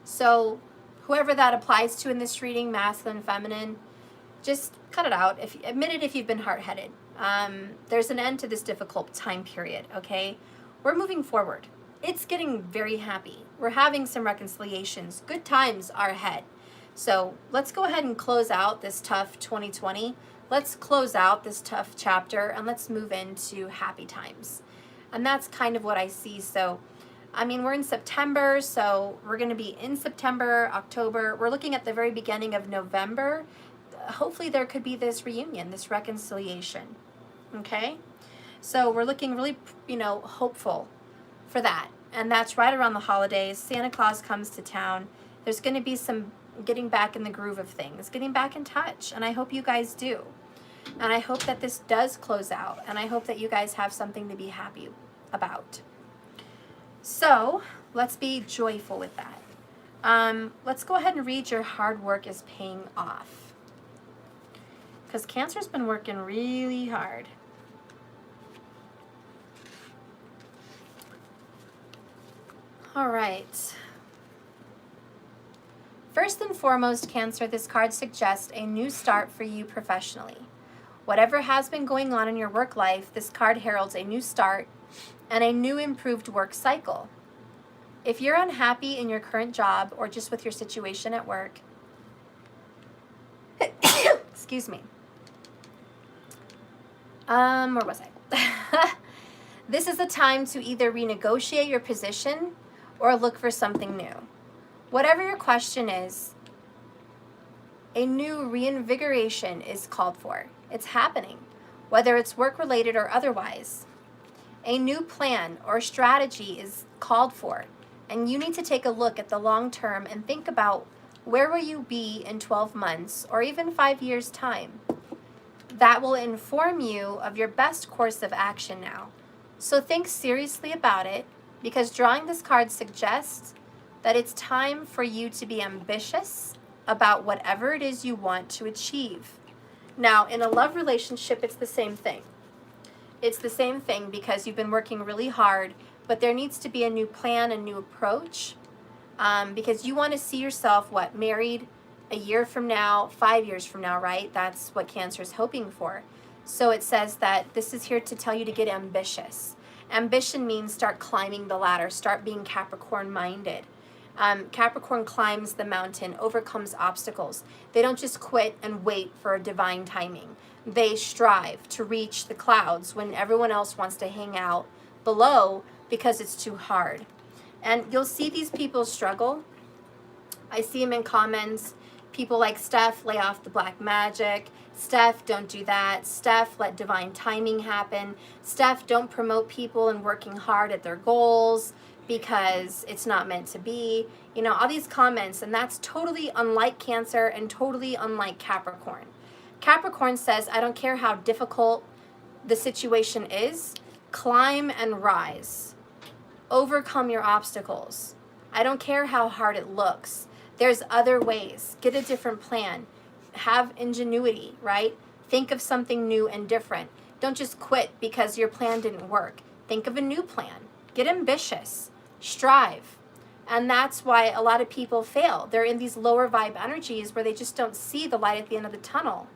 So whoever that applies to in this reading, masculine, feminine, just cut it out. Admit it if you've been hard-headed. There's an end to this difficult time period, okay? We're moving forward. It's getting very happy. We're having some reconciliations. Good times are ahead. So let's go ahead and close out this tough 2020. Let's close out this tough chapter and let's move into happy times. And that's kind of what I see. So, I mean, we're in September, so we're going to be in September, October. We're looking at the very beginning of November. Hopefully there could be this reunion, this reconciliation. Okay? So we're looking really, hopeful for that. And that's right around the holidays. Santa Claus comes to town. There's going to be some getting back in the groove of things, getting back in touch. And I hope you guys do. And I hope that this does close out. And I hope that you guys have something to be happy about. So let's be joyful with that. Let's go ahead and read your hard work is paying off. Because Cancer's been working really hard. All right. First and foremost, Cancer, this card suggests a new start for you professionally. Whatever has been going on in your work life, this card heralds a new start and a new improved work cycle. If you're unhappy in your current job or just with your situation at work, excuse me. Where was I? This is a time to either renegotiate your position or look for something new. Whatever your question is, a new reinvigoration is called for. It's happening, whether it's work-related or otherwise. A new plan or strategy is called for, and you need to take a look at the long term and think about where will you be in 12 months or even 5 years' time. That will inform you of your best course of action now. So think seriously about it, because drawing this card suggests that it's time for you to be ambitious about whatever it is you want to achieve. Now, in a love relationship, it's the same thing. It's the same thing because you've been working really hard, but there needs to be a new plan, a new approach, because you want to see yourself, married a year from now, 5 years from now, right? That's what Cancer is hoping for. So it says that this is here to tell you to get ambitious. Ambition means start climbing the ladder, start being Capricorn-minded. Capricorn climbs the mountain, overcomes obstacles. They don't just quit and wait for a divine timing. They strive to reach the clouds when everyone else wants to hang out below because it's too hard. And you'll see these people struggle. I see them in comments. People like Steph, lay off the black magic. Steph, don't do that. Steph, let divine timing happen. Steph, don't promote people and working hard at their goals because it's not meant to be. All these comments, and that's totally unlike Cancer and totally unlike Capricorn. Capricorn says, I don't care how difficult the situation is, climb and rise. Overcome your obstacles. I don't care how hard it looks. There's other ways. Get a different plan. Have ingenuity, right? Think of something new and different. Don't just quit because your plan didn't work. Think of a new plan. Get ambitious. Strive. And that's why a lot of people fail. They're in these lower vibe energies where they just don't see the light at the end of the tunnel.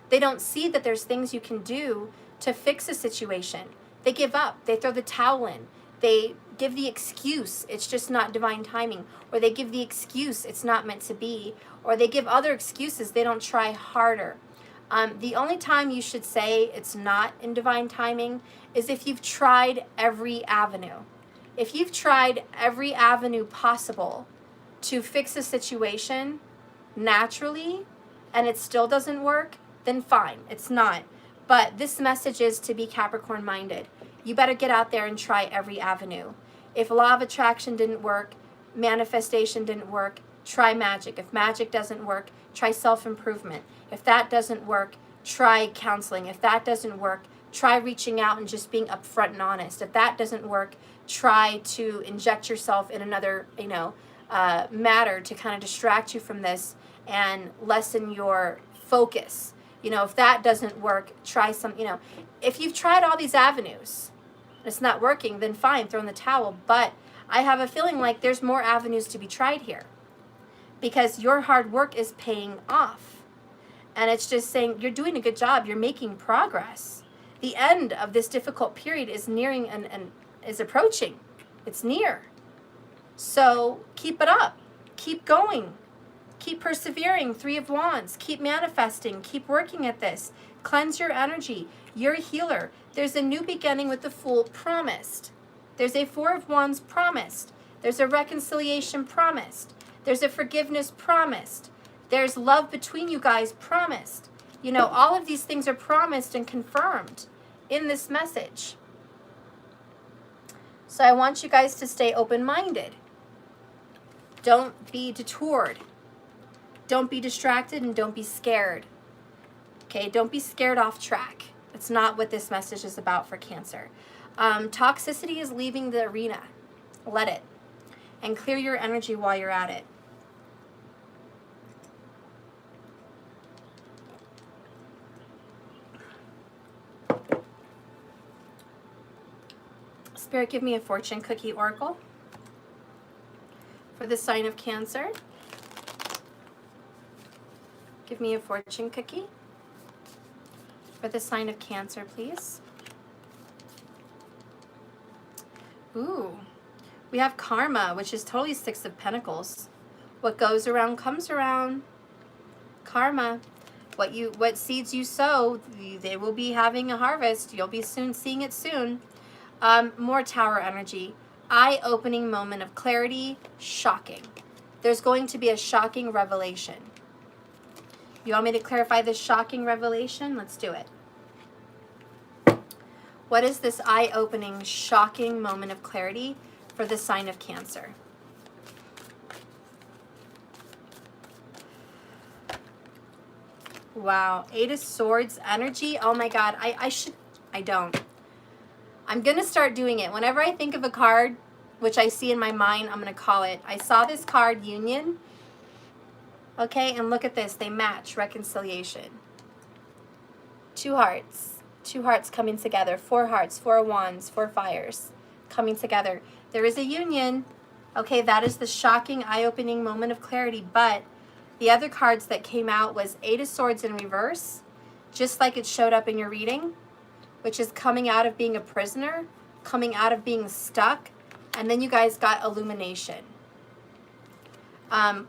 They don't see that there's things you can do to fix a situation. They give up. They throw the towel in. They give the excuse it's just not divine timing, or they give the excuse it's not meant to be, or they give other excuses. They don't try harder. The only time you should say it's not in divine timing is if you've tried every avenue. If you've tried every avenue possible to fix a situation naturally and it still doesn't work, then fine, it's not. But this message is to be Capricorn minded. You better get out there and try every avenue. If law of attraction didn't work, manifestation didn't work, try magic. If magic doesn't work, try self-improvement. If that doesn't work, try counseling. If that doesn't work, try reaching out and just being upfront and honest. If that doesn't work, try to inject yourself in another, matter to kind of distract you from this and lessen your focus. If that doesn't work, try some, if you've tried all these avenues and it's not working, then fine, throw in the towel. But I have a feeling like there's more avenues to be tried here because your hard work is paying off. And it's just saying you're doing a good job. You're making progress. The end of this difficult period is nearing and is approaching. It's near. So keep it up. Keep going. Keep persevering. Three of Wands. Keep manifesting. Keep working at this. Cleanse your energy. You're a healer. There's a new beginning with the Fool promised. There's a Four of Wands promised. There's a reconciliation promised. There's a forgiveness promised. There's love between you guys promised. All of these things are promised and confirmed in this message. So I want you guys to stay open-minded. Don't be detoured. Don't be distracted and don't be scared. Okay, don't be scared off track. That's not what this message is about for Cancer. Toxicity is leaving the arena. Let it. And clear your energy while you're at it. Spirit, give me a fortune cookie oracle for the sign of Cancer. Give me a fortune cookie for the sign of Cancer, please. Ooh, we have karma, which is totally Six of Pentacles. What goes around comes around. Karma. What seeds you sow, they will be having a harvest. You'll be soon seeing it soon. More Tower energy. Eye-opening moment of clarity. Shocking. There's going to be a shocking revelation. You want me to clarify this shocking revelation? Let's do it. What is this eye-opening, shocking moment of clarity for the sign of Cancer? Wow. Eight of Swords energy. Oh my God. I don't. I'm going to start doing it. Whenever I think of a card, which I see in my mind, I'm going to call it. I saw this card, Union. Okay, and look at this. They match. Reconciliation. Two hearts. Two hearts coming together. Four hearts. Four of Wands. Four fires coming together. There is a union. Okay, that is the shocking, eye-opening moment of clarity. But the other cards that came out was Eight of Swords in reverse, just like it showed up in your reading, which is coming out of being a prisoner, coming out of being stuck, and then you guys got illumination,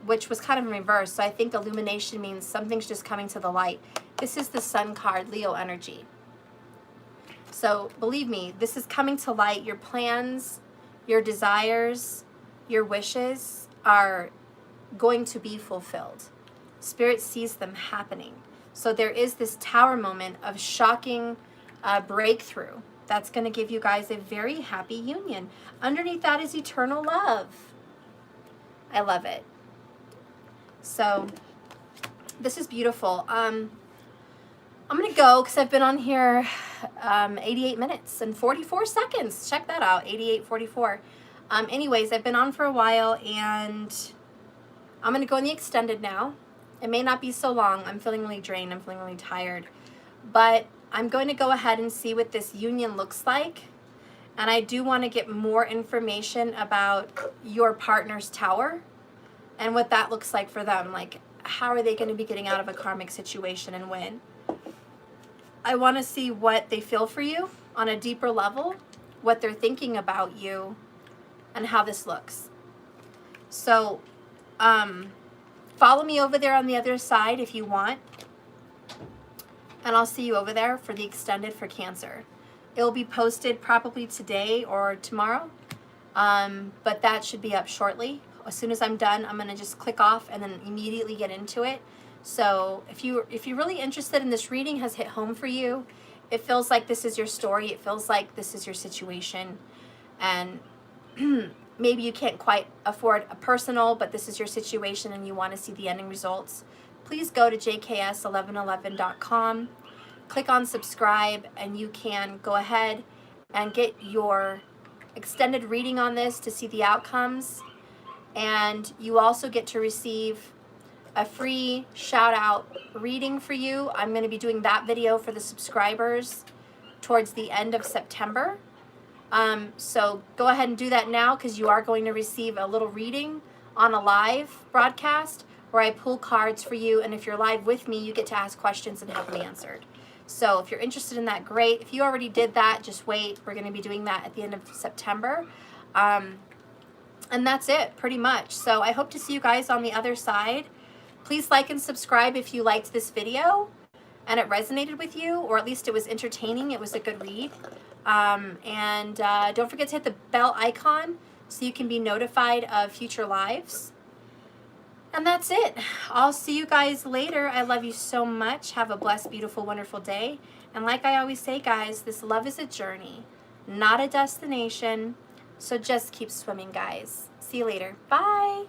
which was kind of in reverse. So I think illumination means something's just coming to the light. This is the Sun card, Leo energy. So believe me, this is coming to light. Your plans, your desires, your wishes are going to be fulfilled. Spirit sees them happening. So there is this Tower moment of shocking breakthrough that's going to give you guys a very happy union. Underneath that is eternal love. I love it. So this is beautiful. I'm going to go because I've been on here 88 minutes and 44 seconds. Check that out, 88:44. Anyways, I've been on for a while and I'm going to go in the extended now. It may not be so long. I'm feeling really drained. I'm feeling really tired. But I'm going to go ahead and see what this union looks like. And I do want to get more information about your partner's tower and what that looks like for them. Like, how are they going to be getting out of a karmic situation and when? I want to see what they feel for you on a deeper level, what they're thinking about you, and how this looks. So, follow me over there on the other side if you want. And I'll see you over there for the extended for Cancer. It will be posted probably today or tomorrow, but that should be up shortly. As soon as I'm done, I'm going to just click off and then immediately get into it. So if you're really interested in this reading, has hit home for you, it feels like this is your story, it feels like this is your situation, and maybe you can't quite afford a personal, but this is your situation and you want to see the ending results, please go to jks1111.com, click on subscribe, and you can go ahead and get your extended reading on this to see the outcomes. And you also get to receive a free shout out reading for you. I'm going to be doing that video for the subscribers towards the end of September. So go ahead and do that now, because you are going to receive a little reading on a live broadcast where I pull cards for you. And if you're live with me, you get to ask questions and have them answered. So if you're interested in that, great. If you already did that, just wait. We're going to be doing that at the end of September. And that's it, pretty much. So I hope to see you guys on the other side. Please like and subscribe if you liked this video and it resonated with you, or at least it was entertaining. It was a good read. Don't forget to hit the bell icon so you can be notified of future lives. And that's it. I'll see you guys later. I love you so much. Have a blessed, beautiful, wonderful day. And like I always say, guys, this love is a journey, not a destination. So just keep swimming, guys. See you later. Bye.